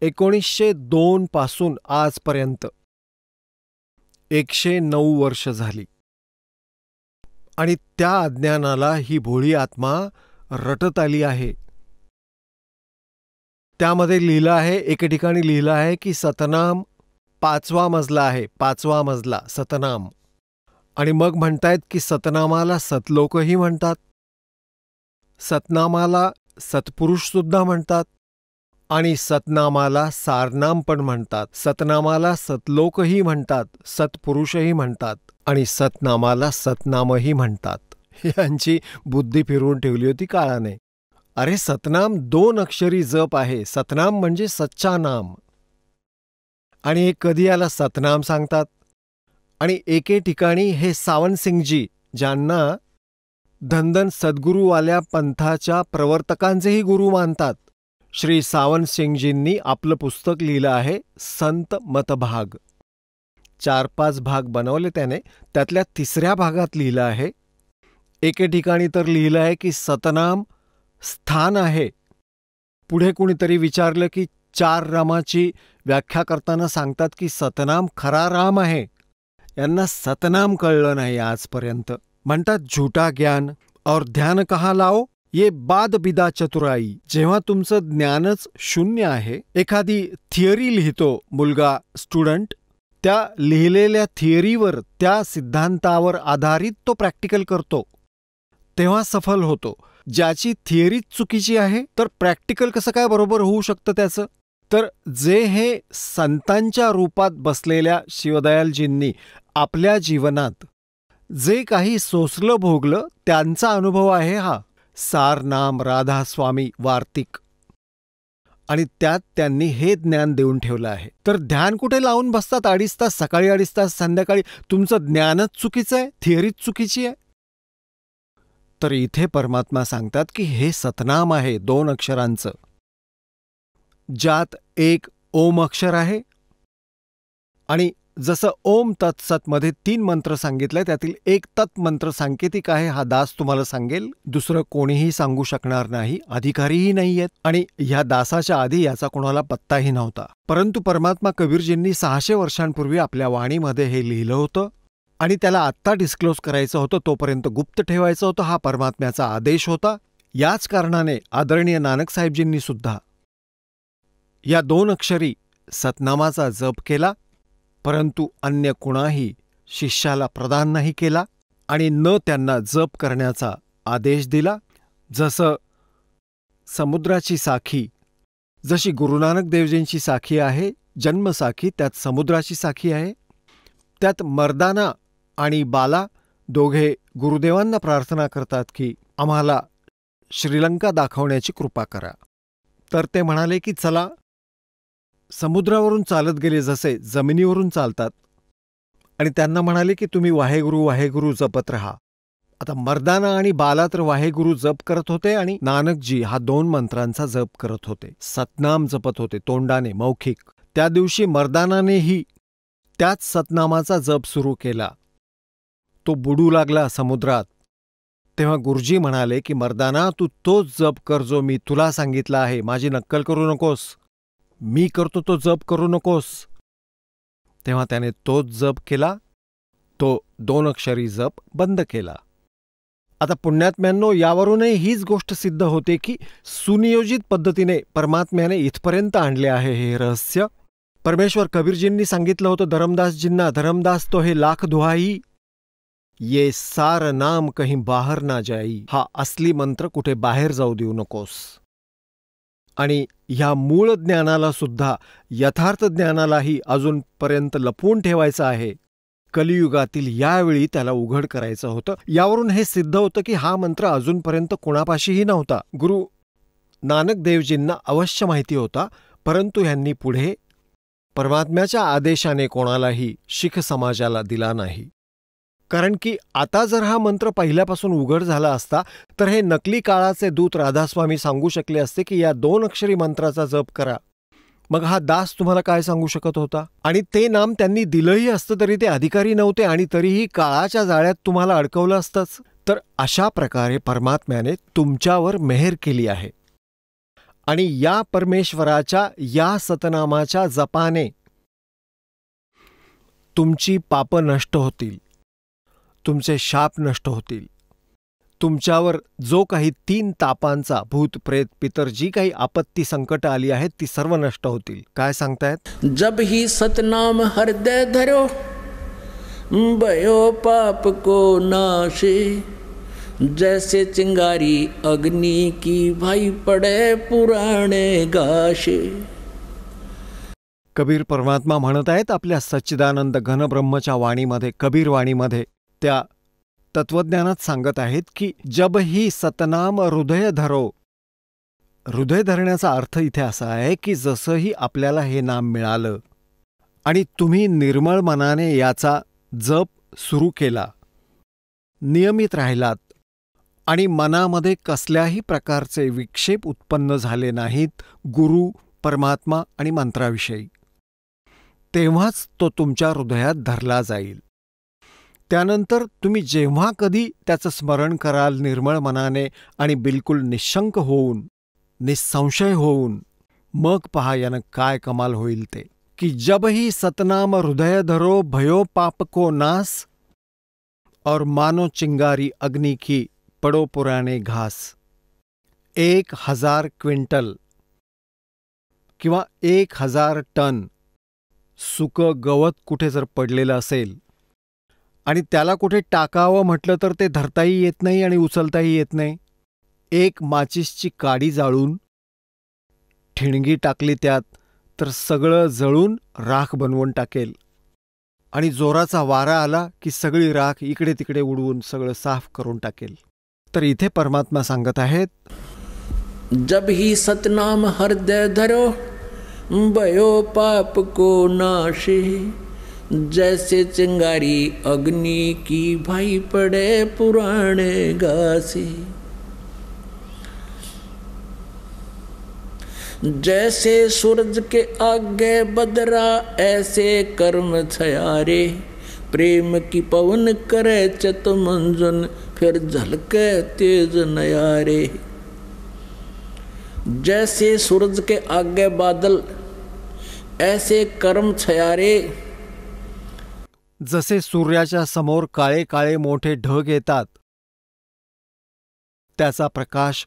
1902 पासून आजपर्यंत 109 वर्ष झाली. आणि त्या अज्ञानाला ही भोळी आत्मा रटत आली आहे. त्यामध्ये लिहिलं आहे, एके ठिकाणी लिहिलं आहे की सतनाम 5वा मजला आहे, 5वा मजला सतनाम. आणि मग म्हणतायत की सतनामाला सतलोकही म्हणतात, सतनामाला सत्पुरुष सुद्धा म्हणतात, आणि सतनामाला सारनाम पण म्हणतात. सतनामाला सतलोकही म्हणतात, सत्पुरुषही म्हणतात, आणि सतनामाला सतनामही म्हणतात. यांची बुद्धी फिरवून ठेवली होती काळाने. अरे सतनाम 2 अक्षरी जप आहे. सतनाम म्हणजे सच्चा नाम. आणि हे कधी याला सतनाम सांगतात. आणि एके ठिकाणी हे सावंतसिंगजी, ज्यांना धनधन सद्गुरूवाल्या पंथाच्या प्रवर्तकांचेही गुरु मानतात, श्री सावंतसिंगजींनी आपलं पुस्तक लिहिलं आहे, संत मतभाग. 4-5 भाग बनवले त्याने. त्यातल्या 3ऱ्या भागात लिहिलं आहे, एके ठिकाणी तर लिहिलं आहे की सतनाम स्थान आहे. पुढे कुणीतरी विचारलं की 4 रामाची व्याख्या करताना सांगतात की सतनाम खरा राम आहे. यांना सतनाम कळलं नाही आजपर्यंत. म्हणतात झूठा ज्ञान और ध्यान कहाँ लाओ, ये बाद बिदा चतुराई. जेव्हा तुमचं ज्ञानच शून्य आहे, एखादी थिअरी लिहितो मुलगा, स्टुडंट, त्या लिहिलेल्या थिअरीवर, त्या सिद्धांतावर आधारित तो प्रॅक्टिकल करतो, तेव्हा सफल होतो. ज्याची थिअरीच चुकीची आहे तर प्रॅक्टिकल कसं काय बरोबर होऊ शकतं त्याचं. तर जे हे संतांच्या रूपात बसलेल्या शिवदयालजींनी आपल्या जीवनात जे काही सोसलं भोगलं, त्यांचा अनुभव आहे हा सारनाम राधास्वामी वार्तिक. आणि त्यात त्यांनी हे ज्ञान देऊन ठेवलं आहे. तर ध्यान कुठे लावून बसतात 2.5 तास, सकाळी 2.5 तास, संध्याकाळी. तुमचं ज्ञानच चुकीचं आहे, थिअरीच चुकीची आहे. तर इथे परमात्मा सांगतात की हे सतनाम आहे 2 अक्षरांचं, ज्यात एक ओम अक्षर आहे. आणि जसं ओम तत्सतमध्ये 3 मंत्र सांगितले, त्यातील एक तत् मंत्र सांकेतिक आहे. हा दास तुम्हाला सांगेल, दुसरं कोणीही सांगू शकणार नाही, अधिकारीही नाहीयेत. आणि ह्या दासाच्या आधी याचा कोणाला पत्ताही नव्हता. परंतु परमात्मा कबीरजींनी 600 वर्षांपूर्वी आपल्या वाणीमध्ये हे लिहिलं होतं, आणि त्याला आत्ता डिस्क्लोज करायचं होतं, तोपर्यंत गुप्त ठेवायचं होतं. हा परमात्म्याचा आदेश होता. याच कारणाने आदरणीय नानक साहेबजींनी सुद्धा या 2 अक्षरी सतनामाचा जप केला, परंतु अन्य कुणाही शिष्याला प्रदान नाही केला आणि न त्यांना जप करण्याचा आदेश दिला. जसं समुद्राची साखी, जशी गुरुनानक देवजींची साखी आहे जन्मसाखी, त्यात समुद्राची साखी आहे. त्यात मर्दाना आणि बाला दोघे गुरुदेवांना प्रार्थना करतात की आम्हाला श्रीलंका दाखवण्याची कृपा करा. तर ते म्हणाले की चला, समुद्रावरून चालत गेले जसे जमिनीवरून चालतात, आणि त्यांना म्हणाले की तुम्ही वाहेगुरु वाहेगुरु जपत राहा. आता मर्दाना आणि बाला तर वाहेगुरु जप करत होते आणि नानकजी हा 2 मंत्रांचा जप करत होते, सतनाम जपत होते तोंडाने, मौखिक. त्या दिवशी मर्दानानेही त्याच सतनामाचा जप सुरू केला. तो बुडू लागला समुद्रात. तेव्हा गुरुजी म्हणाले की मर्दाना, तू तोच जप कर जो मी तुला सांगितला आहे, माझी नक्कल करू नकोस, मी करतो तो जप करू नकोस. तेव्हा त्याने तोच जप केला, तो 2 अक्षरी जप बंद केला. आता पुण्यात्म्यांनो, यावरूनही हीच गोष्ट सिद्ध होते की सुनियोजित पद्धतीने परमात्म्याने इथपर्यंत आणले आहे हे रहस्य. परमेश्वर कबीरजींनी सांगितलं होतं धरमदासजींना, धरमदास तो हे लाख दुहाई, ये सार नाम कहीं बाहर ना जाई. हा असली मंत्र कुठे बाहेर जाऊ देऊ नकोस. आणि ह्या मूळ ज्ञानाला सुद्धा, यथार्थ ज्ञानालाही अजूनपर्यंत लपवून ठेवायचं आहे. कलियुगातील यावेळी त्याला उघड करायचं होतं. यावरून हे सिद्ध होतं की हा मंत्र अजूनपर्यंत कोणापाशीही नव्हता. गुरु नानक देवजींना अवश्य माहिती होता, परंतु ह्यांनी पुढे परमात्म्याच्या आदेशाने कोणालाही शीख समाजाला दिला नाही. कारण की आता जर हा मंत्र पहिल्यापासून उघड झाला असता तर हे नकली काळाचे दूत राधास्वामी सांगू शकले असते की या 2 अक्षरी मंत्राचा जप करा. मग हा दास तुम्हाला काय सांगू शकत होता? आणि ते नाम त्यांनी दिलंही असतं तरी ते अधिकारी नव्हते आणि तरीही काळाच्या जाळ्यात तुम्हाला अडकवलं असतंच. तर अशा प्रकारे परमात्म्याने तुमच्यावर मेहर केली आहे आणि या परमेश्वराच्या या सतनामाच्या जपाने तुमची पापं नष्ट होतील, तुमचे शाप नष्ट होतील. तुमच्यावर जो काही 3 तापांचा, भूत प्रेत पितर, जी काही आपत्ती संकट आली आहेत ती सर्व नष्ट होतील. काय सांगतायत? जब ही सतनाम हृदय धरो भयो पाप को नाशे, जैसे चिंगारी अग्नि की भाई पड़े पुराणे गाशे. कबीर परमात्मा म्हणत आहेत आपल्या सच्चिदानंद घनब्रह्मच्या वाणीमध्ये, कबीर वाणीमध्ये. त्या तत्वज्ञानात सांगत आहेत की जब ही सतनाम हृदय धरो. हृदय धरण्याचा अर्थ इथे असा आहे की जसंही आपल्याला हे नाम मिळालं आणि तुम्ही निर्मळ मनाने याचा जप सुरू केला, नियमित राहिलात आणि मनामध्ये कसल्याही प्रकारचे विक्षेप उत्पन्न झाले नाहीत गुरु, परमात्मा आणि मंत्राविषयी, तेव्हाच तो तुमच्या हृदयात धरला जाईल. त्यानंतर तुम्ही जेव्हा कधी त्याचं स्मरण कराल निर्मळ मनाने आणि बिलकुल निशंक होऊन, निसंशय होऊन, मग पहा यानं काय कमाल होईल ते की जब ही सतनाम हृदय धरो भयो पाप को नाश और मानो चिंगारी अग्नि की पडो पुराने घास. 1000 क्विंटल किंवा 1000 टन सुकं गवत कुठे जर पडलेलं असेल आणि त्याला कुठे टाकावं म्हटलं तर ते धरताही येत नाही आणि उचलताही येत नाही. 1 माचीसची काडी जाळून ठिणगी टाकली त्यात तर सगळं जळून राख बनवून टाकेल आणि जोराचा वारा आला की सगळी राख इकडे तिकडे उडवून सगळं साफ करून टाकेल. तर इथे परमात्मा सांगत आहेत, जब ही सतनाम हृदय धरो भयो पाप को नाशे, जैसे चिंगारी अग्नि की भाई पड़े पुराने घासे. जैसे सूरज के आगे बदरा ऐसे कर्म छयारे, प्रेम की पवन करे चत मंजन फिर झलके तेज नयारे. जैसे सूरज के आगे बादल ऐसे कर्म छयारे. जसे सूर्याच्या समोर काळे काळे मोठे ढग येतात, त्याचा प्रकाश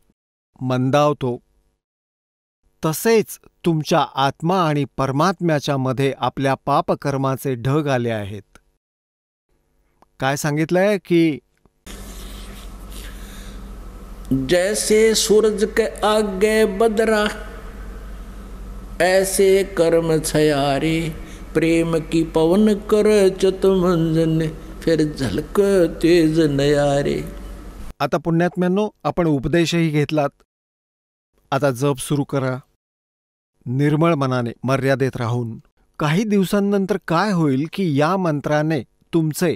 मंदावतो, तसेच तुमच्या आत्मा आणि परमात्म्याच्या मध्ये आपल्या पापकर्माचे ढग आले आहेत. काय सांगितलंय की जैसे सूरज के आगे बदरा, ऐसे कर्म छयारे, प्रेम की पवन कर चतुमंजन, फिर झलक तेज नयारे. आता पुण्यात्म्यांनो, आपण उपदेशही घेतलात. आता जप सुरू करा निर्मळ मनाने, मर्यादेत राहून. काही दिवसांनंतर काय होईल की या मंत्राने तुमचे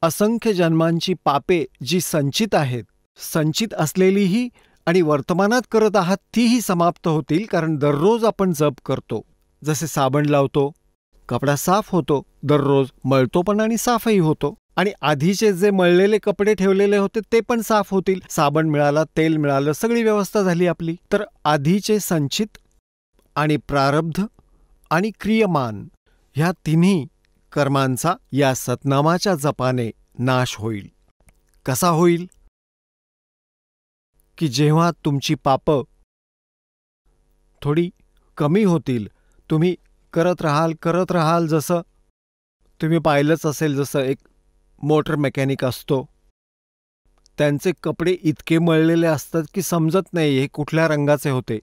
असंख्य जन्मांची पापे जी संचित आहेत, संचित असलेलीही आणि वर्तमानात करत आहात तीही समाप्त होतील. कारण दररोज आपण जप करतो. जसे साबण लावतो, कपडा साफ होतो, दररोज मळतो पण आणि साफही होतो. आणि आधीचे जे मळलेले कपडे ठेवलेले होते ते पण साफ होतील. साबण मिळाला, तेल मिळालं, सगळी व्यवस्था झाली आपली. तर आधीचे संचित आणि प्रारब्ध आणि क्रियमान ह्या तिन्ही कर्मांचा या सतनामाच्या जपाने नाश होईल. कसा होईल? की जेव्हा तुमची पापं थोडी कमी होतील, तुम्ही करत राहाल. जसं तुम्ही पाहिलंच असेल, जसं एक मोटर मेकॅनिक असतो, त्यांचे कपडे इतके मळलेले असतात की समजत नाही हे कुठल्या रंगाचे होते.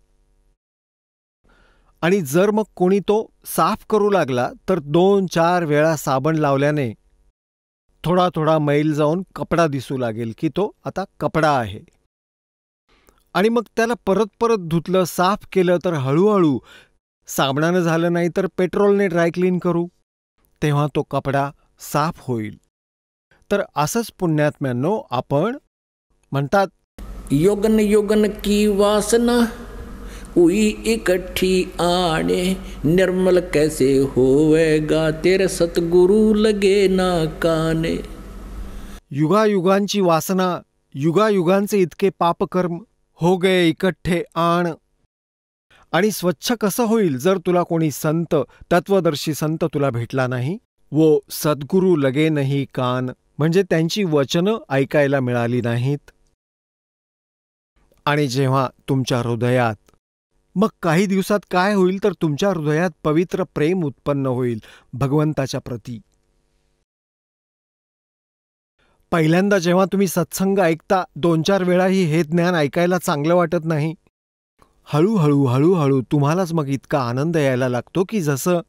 आणि जर मग कोणी तो साफ करू लागला तर 2-4 वेळा साबण लावल्याने थोडा थोडा मैल जाऊन कपडा दिसू लागेल की तो आता कपडा आहे. आणि मग त्याला परत परत धुतलं, साफ केलं तर हळूहळू, साबणानं झालं नाही तर पेट्रोलने ड्रायक्लीन करू, तेव्हा तो कपडा साफ होईल. तर असंच पुण्यात्म्यांनो, आपण म्हणतात योगन योगन की वासना हुई इकट्ठी आने, निर्मल कैसे होवेगा तेरे सतगुरु लगे ना काने. युगायुगांची वासना, युगायुगांचे इतके पापकर्म हो गए इकट्ठे आण. आणि स्वच्छ कसं होईल जर तुला कोणी संत, तत्वदर्शी संत तुला भेटला नाही. वो सद्गुरु लगे नहीं कान, म्हणजे त्यांची वचनं ऐकायला मिळाली नाहीत. आणि जेव्हा तुमच्या हृदयात, मग काही दिवसात काय होईल तर तुमच्या हृदयात पवित्र प्रेम उत्पन्न होईल भगवंताच्या प्रती. पहिल्यांदा जेव्हा तुम्ही सत्संग ऐकता 2-4 वेळाही हे ज्ञान ऐकायला चांगलं वाटत नाही. हळूहळू तुम्हालाच मग इतका आनंद यायला लागतो की जसं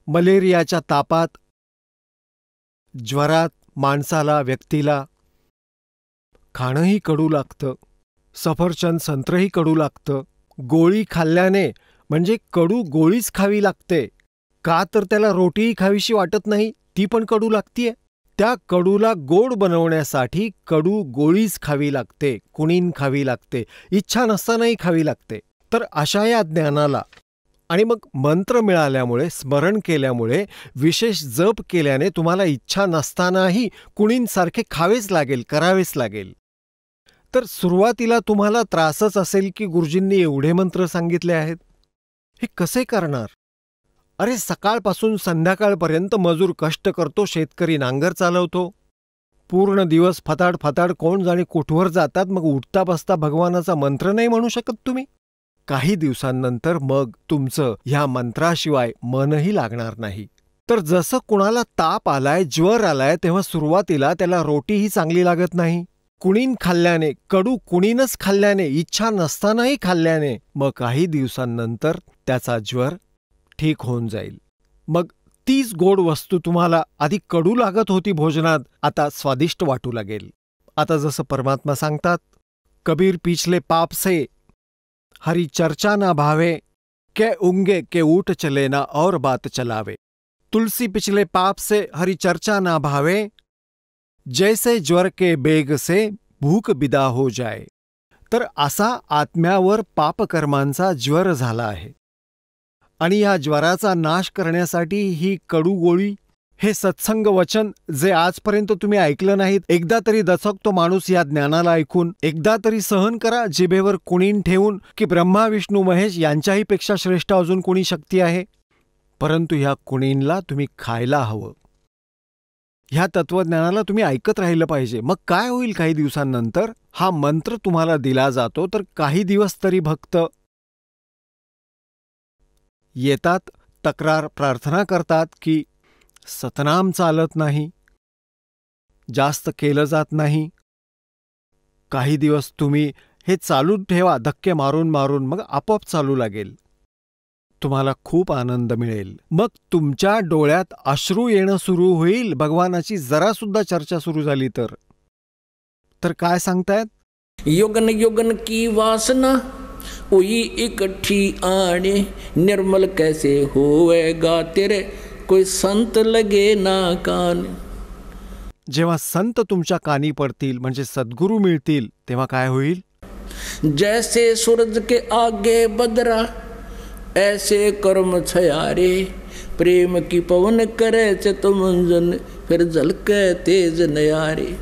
मलेरियाच्या तापात, ज्वरात माणसाला, व्यक्तीला खाणंही कडू लागतं, सफरचंद संत्रही कडू लागतं. गोळी खाल्ल्याने म्हणजे कडू गोळीच खावी लागते. का तर त्याला रोटीही खावीशी वाटत नाही, ती पण कडू लागतीये. त्या कडूला गोड बनवण्यासाठी कडू गोळीच खावी लागते, कुणीन खावी लागते, इच्छा नसतानाही खावी लागते. तर अशा या ज्ञानाला आणि मग मंत्र मिळाल्यामुळे, स्मरण केल्यामुळे, विशेष जप केल्याने तुम्हाला इच्छा नसतानाही कुणींसारखे खावेच लागेल, करावेच लागेल. तर सुरुवातीला तुम्हाला त्रासच असेल की गुरुजींनी एवढे मंत्र सांगितले आहेत, हे कसे करणार? अरे सकाळपासून संध्याकाळपर्यंत मजूर कष्ट करतो, शेतकरी नांगर चालवतो, पूर्ण दिवस फताड फताड कोण जाणे कुठवर जातात, मग उठता बसता भगवानाचा मंत्र नाही म्हणू शकत तुम्ही? काही दिवसांनंतर मग तुमचं ह्या मंत्राशिवाय मनही लागणार नाही. तर जसं कुणाला ताप आलाय, ज्वर आलाय, तेव्हा सुरुवातीला त्याला रोटीही चांगली लागत नाही. कुणीन खाल्ल्याने, कडू कुणीनच खाल्ल्याने, इच्छा नसतानाही खाल्ल्याने, मग काही दिवसांनंतर त्याचा ज्वर ठीक होऊन जाईल. मग तीच गोड वस्तू तुम्हाला आधी कडू लागत होती भोजनात, आता स्वादिष्ट वाटू लागेल. आता जसं परमात्मा सांगतात, कबीर पिछले पाप से हरी चर्चा ना भावे, के उंगे के ऊट चले ना और बात चलावे. तुलसी पिछले पाप से हरी चर्चा ना भावे, जैसे ज्वर के बेग से भूक बिदा हो जाए. तर असा आत्म्यावर पापकर्मांचा ज्वर झाला आहे. आणि या ज्वराचा नाश करण्यासाठी ही कडू गोळी, हे सत्संग वचन जे आजपर्यंत तुम्ही ऐकलं नाहीत, एकदा तरी दचकतो माणूस या ज्ञानाला ऐकून. एकदा तरी सहन करा जिभेवर कुणीन ठेवून की ब्रह्मा विष्णू महेश यांच्याही पेक्षा श्रेष्ठ अजून कोणी शक्ती आहे. परंतु ह्या कुणीनला तुम्ही खायला हवं. ह्या तत्वज्ञानाला तुम्ही ऐकत राहिलं पाहिजे. मग काय होईल काही दिवसांनंतर? हा मंत्र तुम्हाला दिला जातो तर काही दिवस तरी भक्त येतात, तक्रार प्रार्थना करतात की सतनाम चालत नाही, जास्त केलं जात नाही, काही दिवस तुम्ही हे चालू ठेवा, धक्के मारून मारून, मग आपोआप चालू लागेल. तुम्हाला खूप आनंद मिळेल. मग तुमच्या डोळ्यात अश्रू येणं सुरू होईल भगवानाची जरासुद्धा चर्चा सुरू झाली तर काय सांगतायत? युगन युगन की वासना हुई इकट्ठी आने, निर्मल कैसे होएगा तेरे कोई संत लगे ना कान. जेव्हा संत तुमच्या कानी पडतील म्हणजे सद्गुरू मिळतील तेव्हा काय होईल? जैसे सूरज के आगे बदरा ऐसे कर्म छयारे, प्रेम की पवन करे चितमंजन फिर झलके तेज नयारे.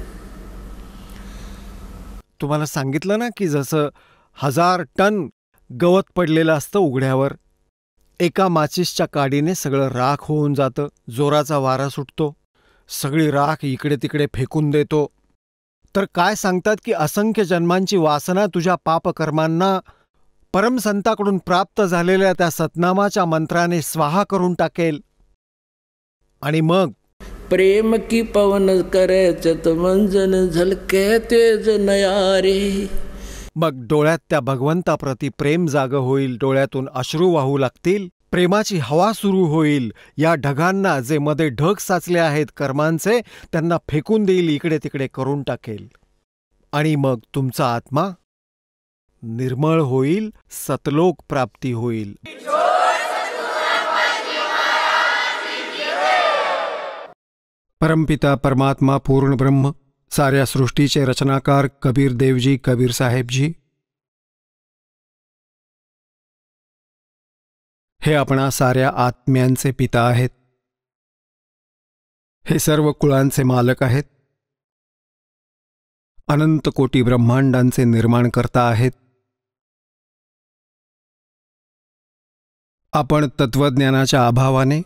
तुम्हाला सांगितलं ना की जसं 1000 टन गवत पडलेलं असतं उघड्यावर, एका माचीसच्या काडीने सगळं राख होऊन जातं. जोराचा वारा सुटतो, सगळी राख इकडे तिकडे फेकून देतो. तर काय सांगतात की असंख्य जन्मांची वासना तुझ्या पापकर्मांना परमसंताकडून प्राप्त झालेल्या त्या सतनामाच्या मंत्राने स्वाहा करून टाकेल. आणि मग प्रेम की पवन करे चितमंजन झलके तेज नयारे. मग डोळ्यात त्या भगवंताप्रती प्रेम जाग होईल, डोळ्यातून अश्रू वाहू लागतील, प्रेमाची हवा सुरू होईल. या ढगांना, जे मध्ये ढग साचले आहेत कर्मांचे, त्यांना फेकून देईल, इकडे तिकडे करून टाकेल. आणि मग तुमचा आत्मा निर्मळ होईल, सतलोक प्राप्ती होईल. परमपिता परमात्मा पूर्ण ब्रह्म, साऱ्या सृष्टीचे रचनाकार कबीर देवजी, कबीर साहेबजी, हे आपणा साऱ्या आत्म्यांचे पिता आहेत. हे सर्व कुळांचे मालक आहेत. अनंत कोटी ब्रह्मांडांचे निर्माणकर्ता आहेत. आपण तत्वज्ञानाच्या अभावाने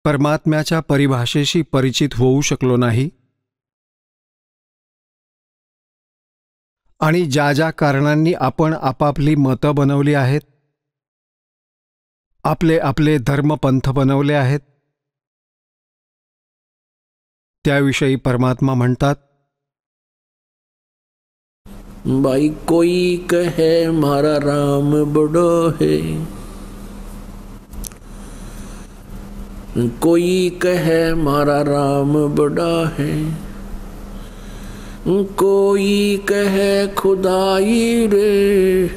परमात्म्याच्या परिभाषेशी परिचित होऊ शकलो नाही. आणि ज्या ज्या कारणांनी आपण आपापली मतं बनवली आहेत, आपले आपले धर्मपंथ बनवले आहेत, त्याविषयी परमात्मा म्हणतात, भाई कोई कहे मारा राम बड़ो है, कोई कहे मारा राम बड़ा है, कोई कहे खुदाई रे,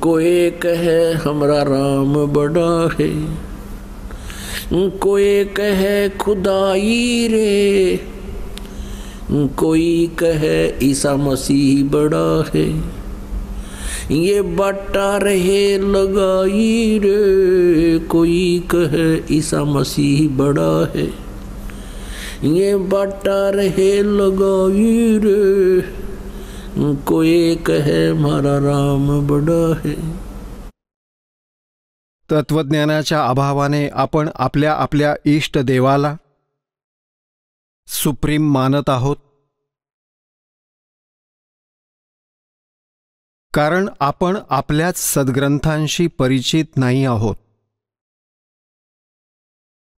कोई कहे हमरा राम बड़ा है, कोई कहे खुदाई रे, कोई कहे ईसा मसीह बड़ा है, ये बाटा रहे लगाई रे, कोई कहे ईसा मसीह बड़ा है, ये बाटा रहे लगाई रे, कोई कहे मारा राम बड़ा है. तत्वज्ञानाच्या अभावाने आपण आपल्या आपल्या इष्ट देवाला सुप्रीम मानत आहोत. कारण आपण आपल्याच सद्ग्रंथांशी परिचित नाही आहोत.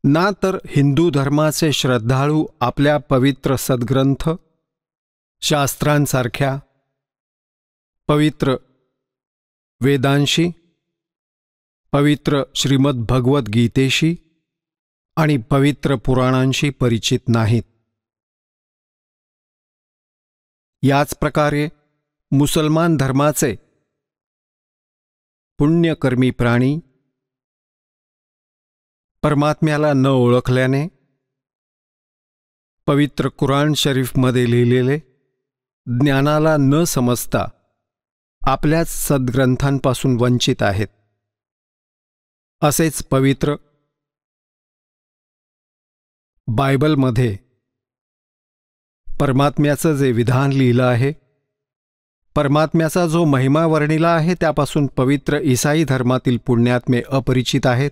ना तर हिंदू धर्माचे श्रद्धाळू आपल्या पवित्र सद्ग्रंथ शास्त्रांसारख्या पवित्र वेदांशी, पवित्र श्रीमद भगवत गीतेशी आणि पवित्र पुराणांशी परिचित नाहीत. याच प्रकारे मुसलमान धर्माचे पुण्यकर्मी प्राणी परमात्म्याला न ओळखल्याने पवित्र कुराण शरीफमध्ये लिहिलेले ज्ञानाला न समजता आपल्याच सद्ग्रंथांपासून वंचित आहेत. असेच पवित्र बायबलमध्ये परमात्म्याचं जे विधान लिहिलं आहे, परमात्म्याचा जो महिमा वर्णिला आहे, त्यापासून पवित्र ईसाई धर्मातील पुण्यात्मे अपरिचित आहेत.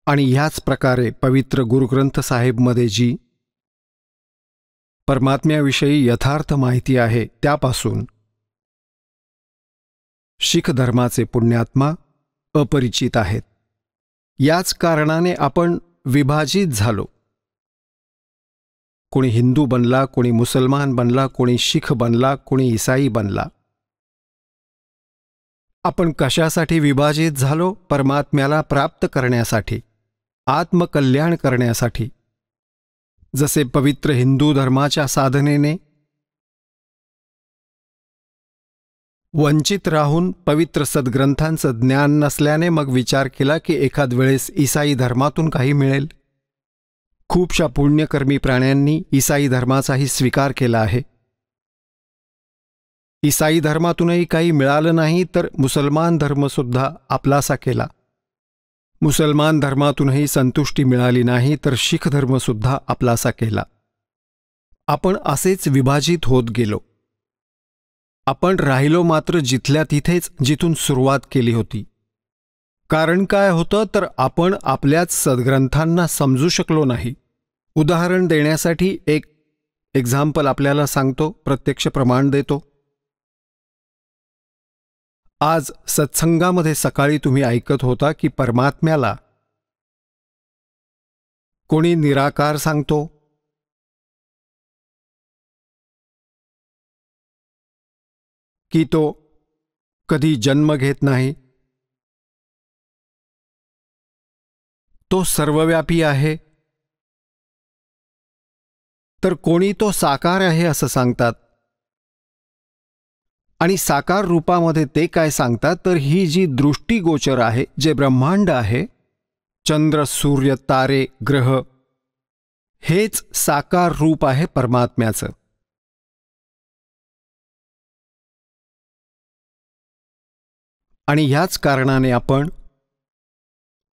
आणि ह्याच प्रकारे पवित्र गुरुग्रंथ साहेबमध्ये जी परमात्म्याविषयी यथार्थ माहिती आहे, त्यापासून शीख धर्माचे पुण्यात्मा अपरिचित आहेत. याच कारणाने आपण विभाजित झालो. कोणी हिंदू बनला, कोणी मुसलमान बनला, कोणी शीख बनला, कोणी ईसाई बनला. आपण कशासाठी विभाजित झालो? परमात्म्याला प्राप्त करण्यासाठी, आत्मकल्याण करण्यासाठी. जसे पवित्र हिंदू धर्माच्या साधनेने वंचित राहून पवित्र सद्ग्रंथांचं ज्ञान नसल्याने मग विचार केला की एखाद वेळेस ईसाई धर्मातून काही मिळेल. खूपशा पुण्यकर्मी प्राण्यांनी ईसाई धर्माचाही स्वीकार केला आहे. ईसाई धर्मातूनही काही मिळालं नाही तर मुसलमान धर्मसुद्धा आपलासा केला. मुसलमान धर्मातूनही संतुष्टी मिळाली नाही तर शीख धर्मसुद्धा आपलासा केला. आपण असेच विभाजित होत गेलो. आपण राहिलो मात्र जिथल्या तिथेच जिथून सुरुवात केली होती. कारण काय होतं तर आपण आपल्याच सद्ग्रंथांना समजू शकलो नाही. उदाहरण देण्यासाठी एक एक्झाम्पल आपल्याला सांगतो, प्रत्यक्ष प्रमाण देतो. आज सत्संगामध्ये सकाळी तुम्ही ऐकत होता की परमात्म्याला कोणी निराकार सांगतो, की तो कधी जन्म घेत नाही, तो सर्वव्यापी आहे, तर कोणी तो साकार आहे असं सांगतात. आणि साकार रूपामध्ये ते काय सांगतात तर ही जी दृष्टीगोचर आहे, जे ब्रह्मांड आहे, चंद्र, सूर्य, तारे, ग्रह, हेच साकार रूप आहे परमात्म्याचं. आणि ह्याच कारणाने आपण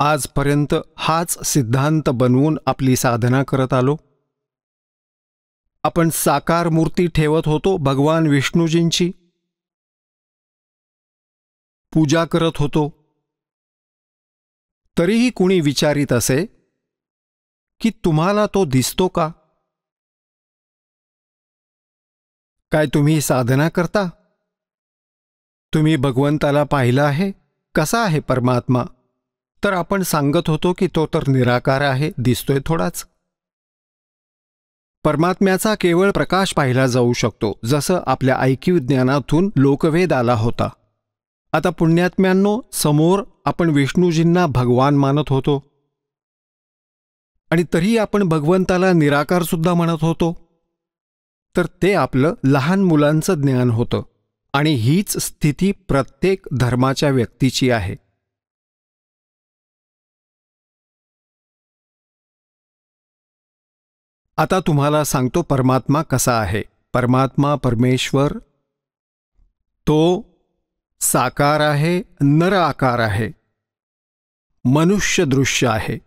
आजपर्यंत हाच सिद्धांत बनवून आपली साधना करत आलो. आपण साकार मूर्ती ठेवत होतो, भगवान विष्णूजींची पूजा करत होतो. तरीही कुणी विचारित असे की तुम्हाला तो दिसतो का? काय तुम्ही साधना करता? तुम्ही भगवंताला पाहिलं आहे? कसा आहे परमात्मा? तर आपण सांगत होतो की तो तर निराकार आहे, दिसतोय थोडाच. परमात्म्याचा केवळ प्रकाश पाहिला जाऊ शकतो, जसं आपल्या ऐकीव ज्ञानातून लोकवेद आला होता. आता पुण्यात्म्यांनो, समोर आपण विष्णूजींना भगवान मानत होतो आणि तरी आपण भगवंताला निराकार सुद्धा म्हणत होतो. तर ते आपलं लहान मुलांचं ज्ञान होतं. आणि हीच स्थिती प्रत्येक धर्माच्या व्यक्तीची आहे. आता तुम्हाला सांगतो परमात्मा कसा आहे. परमात्मा, परमेश्वर, तो साकार आहे, नर आकार आहे, मनुष्य दृश्य आहे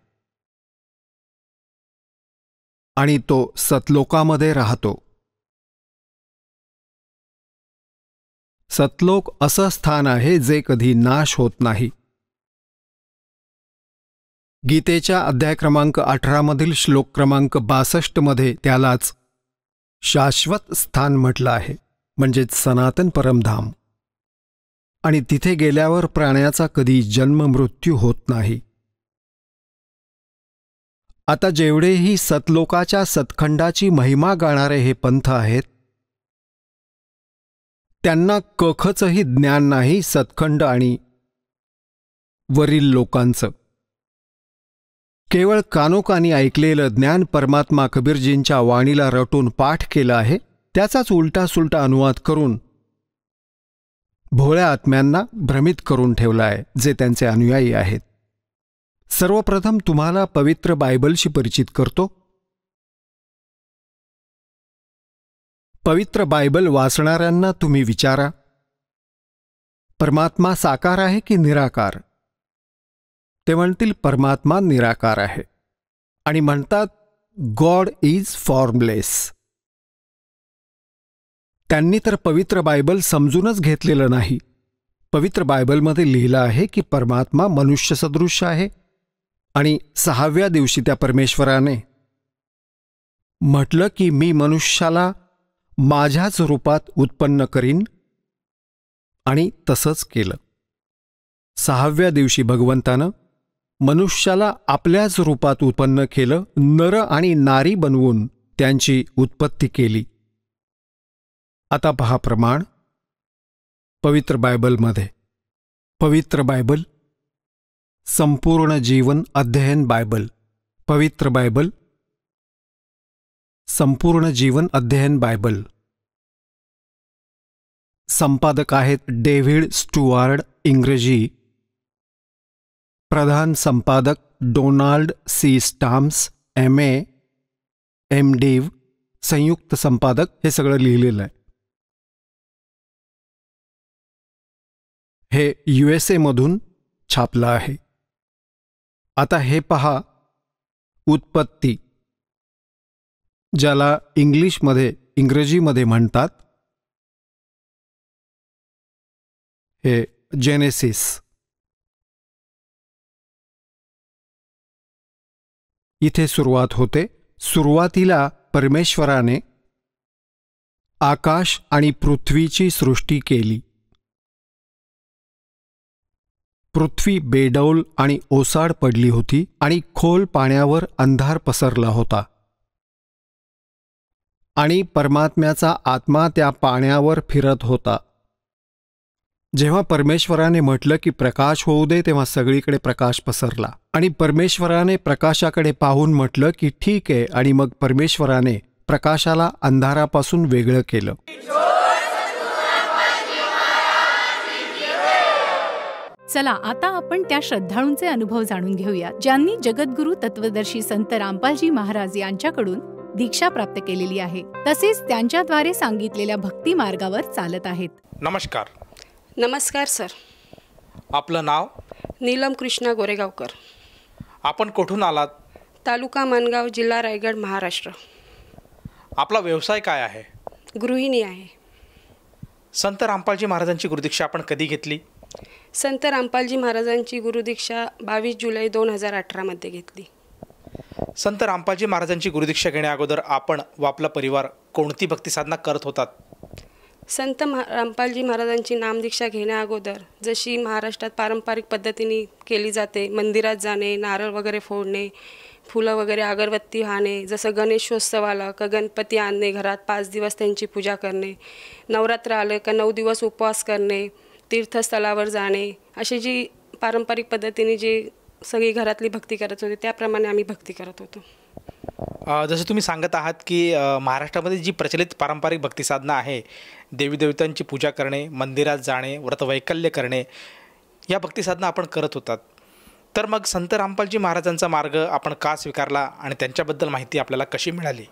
आणि तो सतलोकामध्ये राहतो. सतलोक असं स्थान आहे जे कधी नाश होत नाही. गीतेच्या अध्याय क्रमांक 18 मधील श्लोक क्रमांक 62 मध्ये त्यालाच शाश्वत स्थान म्हटलं आहे, म्हणजेच सनातन परमधाम. आणि तिथे गेल्यावर प्राण्याचा कधी जन्म मृत्यू होत नाही. आता जेवढेही सतलोकाच्या सतखंडाची महिमा गाणारे हे पंथ आहेत, त्यांना कखचंही ज्ञान नाही सतखंड आणि वरील लोकांचं. केवळ कानोकानी ऐकलेलं ज्ञान परमात्मा कबीरजींच्या वाणीला रटून पाठ केलं आहे, त्याचाच उलटा सुलटा अनुवाद करून भोळ्या आत्म्यांना भ्रमित करून ठेवला आहे, जे त्यांचे अनुयायी आहेत. सर्वप्रथम तुम्हाला पवित्र बायबलशी परिचित करतो. पवित्र बायबल वाचणाऱ्यांना तुम्ही विचारा, परमात्मा साकार आहे की निराकार? ते म्हणतील परमात्मा निराकार आहे आणि म्हणतात गॉड इज फॉर्मलेस. त्यांनी तर पवित्र बायबल समजूनच घेतलेलं नाही. पवित्र बायबलमध्ये लिहिलं आहे की परमात्मा मनुष्य सदृश आहे आणि 6व्या दिवशी त्या परमेश्वराने म्हटलं की मी मनुष्याला माझ्याच रूपात उत्पन्न करीन, आणि तसंच केलं. 6व्या दिवशी भगवंतानं मनुष्याला आपल्याच रूपात उत्पन्न केलं, नर आणि नारी बनवून त्यांची उत्पत्ती केली. आता पहा प्रमाण पवित्र बायबलमध्ये. पवित्र बायबल, संपूर्ण जीवन अध्ययन बायबल. पवित्र बायबल, संपूर्ण जीवन अध्ययन बायबल. संपादक आहेत डेव्हिड स्टुअर्ड इंग्रजी. प्रधान संपादक Donald C Stamps MA MDiv. संयुक्त संपादक. हे सगळं लिहिलेलं आहे. हे USA मधून छापलं आहे. आता हे पहा उत्पत्ती, ज्याला इंग्रजीमध्ये म्हणतात हे जेनेसिस. इथे सुरुवात होते. सुरुवातीला परमेश्वराने आकाश आणि पृथ्वीची सृष्टी केली. पृथ्वी बेडौल आणि ओसाड पडली होती आणि खोल पाण्यावर अंधार पसरला होता. आणि परमात्म्याचा आत्मा त्या पाण्यावर फिरत होता. जेव्हा परमेश्वराने म्हटलं की प्रकाश होऊ दे, तेव्हा सगळीकडे प्रकाश पसरला. आणि परमेश्वराने प्रकाशाकडे पाहून म्हटलं की ठीक आहे. आणि मग परमेश्वराने प्रकाशाला अंधारापासून वेगळं केलं. चला आता आपण त्या श्रद्धाळूंचे अनुभव जाणून घेऊया ज्यांनी जगद्गुरू तत्वदर्शी संत रामपालजी महाराज यांच्याकडून दीक्षा प्राप्त केलेली आहे, तसेच त्यांच्याद्वारे सांगितलेल्या भक्ती मार्गावर चालत आहेत. नमस्कार. नमस्कार सर. आपलं नाव? नीलम कृष्णा गोरेगावकर. आपण कुठून आलात? तालुका मानगाव, जिल्हा रायगड, महाराष्ट्र. आपला व्यवसाय काय आहे? गृहिणी आहे. संत रामपालजी महाराजांची गुरुदीक्षा आपण कधी घेतली? संत रामपालजी महाराजांची गुरुदीक्षा 22 जुलै 2018 घेतली. संत रामपालजी महाराजांची गुरुदीक्षा घेण्या अगोदर आपण व आपला परिवार कोणती भक्ती साधना करत होतात? संत रामपालजी महाराजांची नामदीक्षा घेण्या अगोदर जशी महाराष्ट्रात पारंपरिक पद्धतीने केली जाते, मंदिरात जाणे, नारळ वगैरे फोडणे, फुलं वगैरे अगरबत्ती वाहणे, जसं गणेशोत्सवाला का गणपती आणणे घरात, 5 दिवस त्यांची पूजा करणे, नवरात्र आलं का 9 दिवस उपवास करणे, तीर्थस्थळावर जाणे, अशी जी पारंपरिक पद्धतीने जी सगळी घरातली भक्ती करत होती त्याप्रमाणे आम्ही भक्ती करत होतो. जसं तुम्ही सांगत आहात की महाराष्ट्रामध्ये जी प्रचलित पारंपरिक भक्ती साधना आहे, देवी देवतांची पूजा करणे, मंदिरात जाणे, व्रतवैकल्य करणे, या भक्ती साधना आपण करत होतात. तर मग संत रामपालजी महाराजांचा मार्ग आपण का स्वीकारला आणि त्यांच्याबद्दल माहिती आपल्याला कशी मिळाली?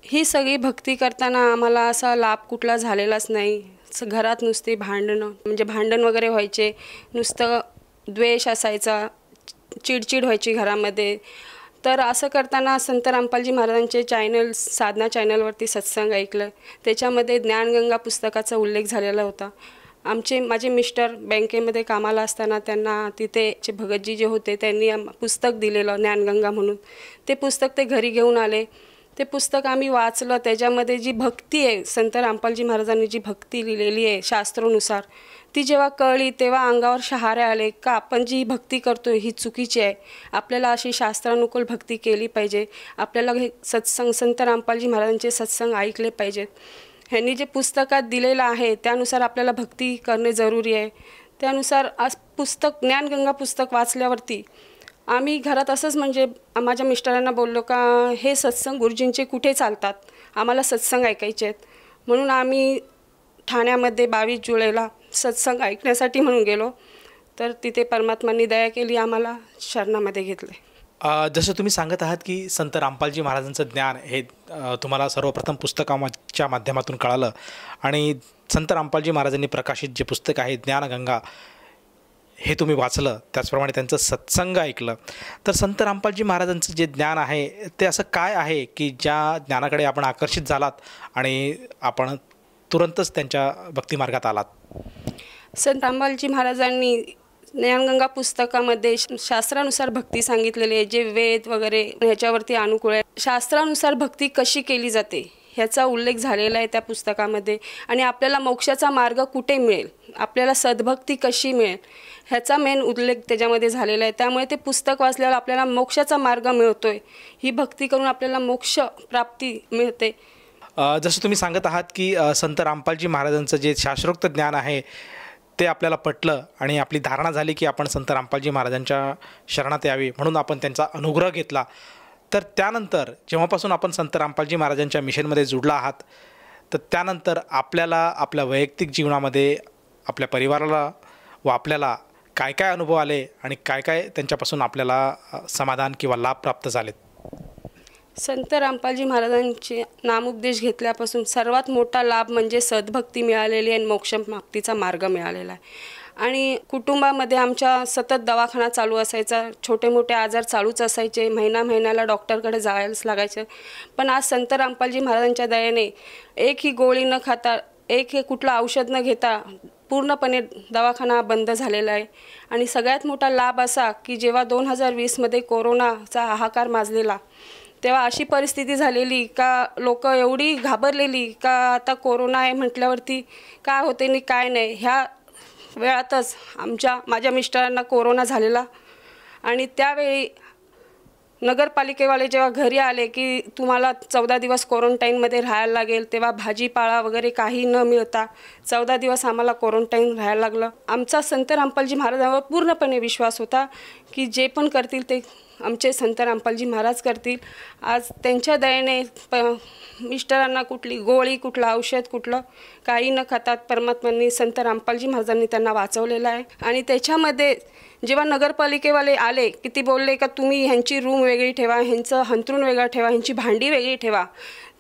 ही सगळी भक्ती करताना आम्हाला असा लाभ कुठला झालेलाच नाही. घरात नुसते भांडण वगैरे व्हायचे, नुसतं द्वेष असायचा, चिडचिड व्हायची घरामध्ये. तर असं करताना संत रामपालजी महाराजांचे साधना चॅनलवरती सत्संग ऐकलं. त्याच्यामध्ये ज्ञानगंगा पुस्तकाचा उल्लेख झालेला होता. माझे मिस्टर बँकेमध्ये कामाला असताना त्यांना तिथे भगतजी जे होते त्यांनी पुस्तक दिलेलं ज्ञानगंगा म्हणून. ते पुस्तक ते घरी घेऊन आले. ते पुस्तक आम्ही वाचलं. त्याच्यामध्ये जी भक्ती आहे, संत रामपालजी महाराजांनी जी भक्ती लिहिलेली आहे शास्त्रानुसार, ती जेव्हा कळली तेव्हा अंगावर शहारे आले का आपण जी भक्ती करतो ही चुकीची आहे. आपल्याला अशी शास्त्रानुकूल भक्ती केली पाहिजे. आपल्याला हे सत्संग, संत रामपालजी महाराजांचे सत्संग ऐकले पाहिजेत. ह्यांनी जे पुस्तकात दिलेलं आहे त्यानुसार आपल्याला भक्ती करणे जरुरी आहे. त्यानुसार आज ज्ञानगंगा पुस्तक वाचल्यावरती आम्ही घरात असंच माझ्या मिस्टरांना बोललो का हे सत्संग गुरुजींचे कुठे चालतात, आम्हाला सत्संग ऐकायचे आहेत. म्हणून आम्ही ठाण्यामध्ये 22 जुलैला सत्संग ऐकण्यासाठी म्हणून गेलो. तर तिथे परमात्मांनी दया केली, आम्हाला शरणामध्ये घेतले. जसं तुम्ही सांगत आहात की संत रामपालजी महाराजांचं ज्ञान हे तुम्हाला सर्वप्रथम पुस्तकाच्या माध्यमातून कळालं आणि संत रामपालजी महाराजांनी प्रकाशित जे पुस्तक आहे ज्ञानगंगा हे तुम्ही वाचलं, त्याचप्रमाणे त्यांचं सत्संग ऐकलं. तर संत रामपालजी महाराजांचं जे ज्ञान आहे ते असं काय आहे की ज्या ज्ञानाकडे आपण आकर्षित झालात आणि आपण तुरंतच त्यांच्या भक्तिमार्गात आलात? संत रामपालजी महाराजांनी ज्ञानगंगा पुस्तकामध्ये शास्त्रानुसार भक्ती सांगितलेली आहे. जे वेद वगैरे ह्याच्यावरती अनुकूल आहे. शास्त्रानुसार भक्ती कशी केली जाते ह्याचा उल्लेख झालेला आहे त्या पुस्तकामध्ये. आणि आपल्याला मोक्षाचा मार्ग कुठे मिळेल, आपल्याला सद्भक्ती कशी मिळेल ह्याचा मेन उल्लेख त्याच्यामध्ये झालेला आहे. त्यामुळे ते पुस्तक वाचल्यावर आपल्याला मोक्षाचा मार्ग मिळतोय, ही भक्ती करून आपल्याला मोक्ष प्राप्ती मिळते. जसं तुम्ही सांगत आहात की संत रामपालजी महाराजांचं जे शास्त्रोक्त ज्ञान आहे ते आपल्याला पटलं आणि आपली धारणा झाली की आपण संत रामपालजी महाराजांच्या शरणात यावे, म्हणून आपण त्यांचा अनुग्रह घेतला. तर त्यानंतर जेव्हापासून आपण संत रामपालजी महाराजांच्या मिशनमध्ये जुडला आहात, तर त्यानंतर आपल्याला आपल्या वैयक्तिक जीवनामध्ये आपल्या परिवाराला व आपल्याला काय काय अनुभव आले आणि काय काय त्यांच्यापासून आपल्याला समाधान किंवा लाभ प्राप्त झालेत? संत रामपालजी महाराजांचे नामोपदेश घेतल्यापासून सर्वात मोठा लाभ म्हणजे सद्भक्ती मिळालेली आणि मोक्षप्राप्तीचा मार्ग मिळालेला आहे. आणि कुटुंबामध्ये आमच्या सतत दवाखाना चालू असायचा, छोटे मोठे आजार चालूच असायचे, महिन्याला डॉक्टरकडे जायलाच लागायचं. पण आज संत रामपालजी महाराजांच्या दयेने एकही गोळी न खाता, एक हे कुठलं औषध न घेता पूर्णपणे दवाखाना बंद झालेला आहे. आणि सगळ्यात मोठा लाभ असा की जेव्हा 2020मध्ये कोरोनाचा हाहाकार माजलेला, तेव्हा अशी परिस्थिती झालेली का लोक एवढी घाबरलेली का आता कोरोना आहे म्हटल्यावरती काय होते आणि काय नाही. ह्या वेळातच माझ्या मिस्टरांना कोरोना झालेला आणि त्यावेळी नगरपालिकेवाले जेव्हा घरी आले की तुम्हाला 14 दिवस क्वारंटाईनमध्ये राहायला लागेल, तेव्हा भाजीपाळा वगैरे काही न मिळता 14 दिवस आम्हाला क्वारंटाईन राहायला लागलं. आमचा संत रामपालजी महाराजांवर पूर्णपणे विश्वास होता की जे पण करतील ते आमचे संत रामपालजी महाराज करतील. आज त्यांच्या दयेने मिस्टरांना कुठली गोळी, कुठलं औषध, कुठलं काही न खातात परमात्म्यांनी, संत रामपालजी महाराजांनी त्यांना वाचवलेलं आहे. आणि त्याच्यामध्ये जेव्हा नगरपालिकेवाले आले की ते बोलले का तुम्ही ह्यांची रूम वेगळी ठेवा, ह्यांचं हंतरून वेगळं ठेवा, ह्यांची भांडी वेगळी ठेवा,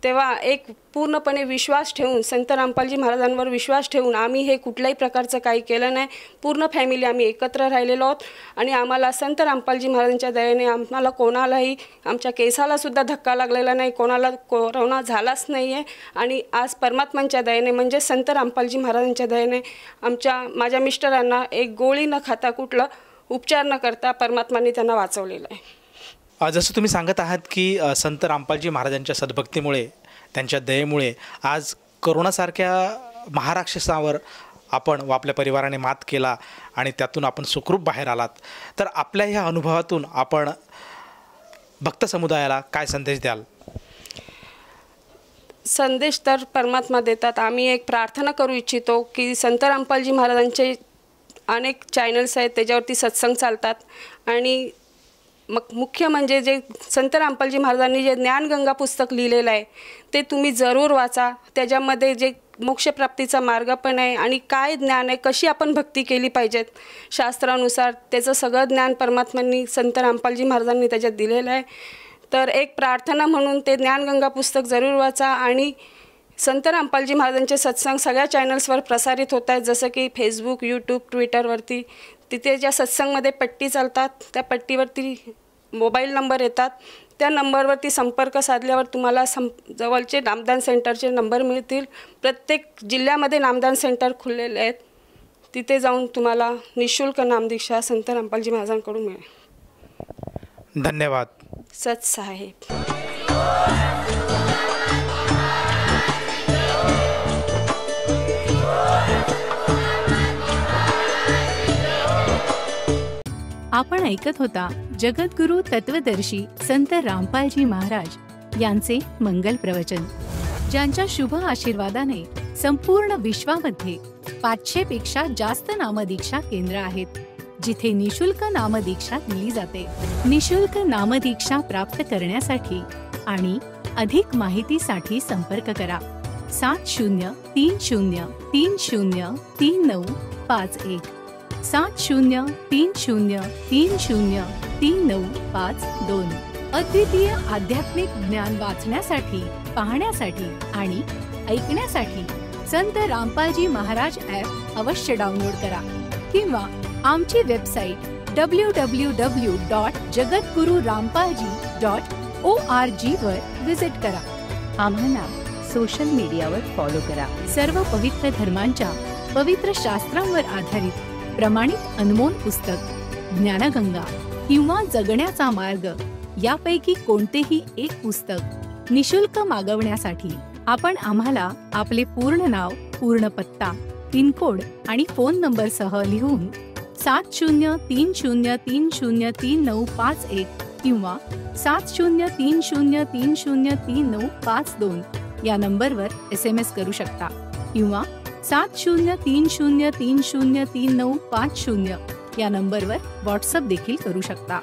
तेव्हा एक पूर्णपणे विश्वास ठेवून, संत रामपालजी महाराजांवर विश्वास ठेवून आम्ही हे कुठल्याही प्रकारचं काही केलं नाही. पूर्ण फॅमिली आम्ही एकत्र राहिलेलो आहोत आणि आम्हाला संत रामपालजी महाराजांच्या दयेने आम्हाला कोणालाही, आमच्या केसालासुद्धा धक्का लागलेला नाही, कोणाला कोरोना झालाच नाही आहे. आणि आज परमात्म्यांच्या दयेने म्हणजे संत रामपालजी महाराजांच्या दयेने माझ्या मिस्टरांना एक गोळी न खाता, कुठलं उपचार न करता परमात्म्यांनी त्यांना वाचवलेलं आहे. जसं तुम्ही सांगत आहात की संत रामपालजी महाराजांच्या सद्भक्तीमुळे, त्यांच्या दयेमुळे आज कोरोनासारख्या महाराक्षसावर आपण व आपल्या परिवाराने मात केला आणि त्यातून आपण सुखरूप बाहेर आलात. तर आपल्या ह्या अनुभवातून आपण भक्त समुदायाला काय संदेश द्याल? संदेश तर परमात्मा देतात. आम्ही एक प्रार्थना करू इच्छितो की संत रामपालजी महाराजांचे अनेक चॅनल्स आहेत, त्याच्यावरती सत्संग चालतात. आणि मग मुख्य म्हणजे जे संत रामपालजी महाराजांनी जे ज्ञानगंगा पुस्तक लिहिलेलं आहे ते तुम्ही जरूर वाचा. त्याच्यामध्ये जे मोक्षप्राप्तीचा मार्ग पण आहे आणि काय ज्ञान आहे, कशी आपण भक्ती केली पाहिजेत शास्त्रानुसार, त्याचं सगळं ज्ञान परमात्म्यांनी, संत रामपालजी महाराजांनी त्याच्यात दिलेलं आहे. तर एक प्रार्थना म्हणून ते ज्ञानगंगा पुस्तक जरूर वाचा. आणि संत रामपालजी महाराजांचे सत्संग सगळ्या चॅनल्सवर प्रसारित होत आहेत, जसं की फेसबुक, यूट्यूब, ट्विटरवरती. तिथे ज्या सत्संगमध्ये पट्टी चालतात त्या पट्टीवरती मोबाईल नंबर येतात, त्या नंबरवरती संपर्क साधल्यावर तुम्हाला जवळचे नामदान सेंटरचे नंबर मिळतील. प्रत्येक जिल्ह्यामध्ये नामदान सेंटर खुललेले आहेत, तिथे जाऊन तुम्हाला निःशुल्क नामदीक्षा संत रामपालजी महाराजांकडून मिळेल. धन्यवाद. सत साहेब. आपण ऐकत होता जगद्गुरु तत्वदर्शी संत रामपालजी महाराज यांचे मंगल प्रवचन, ज्यांच्या शुभ आशीर्वादाने संपूर्ण विश्वामध्ये 500 पेक्षा जास्त नामदीक्षा केंद्र आहेत, जिथे निशुल्क नामदीक्षा दिली जाते. निशुल्क नामदीक्षा प्राप्त करण्यासाठी आणि अधिक माहितीसाठी संपर्क करा 7030303951 7030303952. अद्वितीय आध्यात्मिक ज्ञान वाचण्यासाठी, पाहण्यासाठी आणि ऐकण्यासाठी संत रामपालजी महाराज ॲप अवश्य डाउनलोड करा किंवा आमची वेबसाईट www.jagadgururampalji.org वर विजिट करा. आम्हाला सोशल मीडियावर फॉलो करा. सर्व पवित्र धर्मांच्या पवित्र शास्त्रांवर आधारित प्रमाणित अनमोल पुस्तक ज्ञानगंगा किंवा जगण्याचा मार्ग यापैकी कोणतेही एक पुस्तक निशुल्क मागवण्यासाठी आपण आम्हाला आपले पूर्ण नाव, पूर्ण पत्ता, पिनकोड आणि फोन नंबरसह लिहून 7030303951 किंवा 7030303952 या नंबरवर SMS करू शकता किंवा 7030303950 या नंबरवर व्हॉट्सअप देखील करू शकता.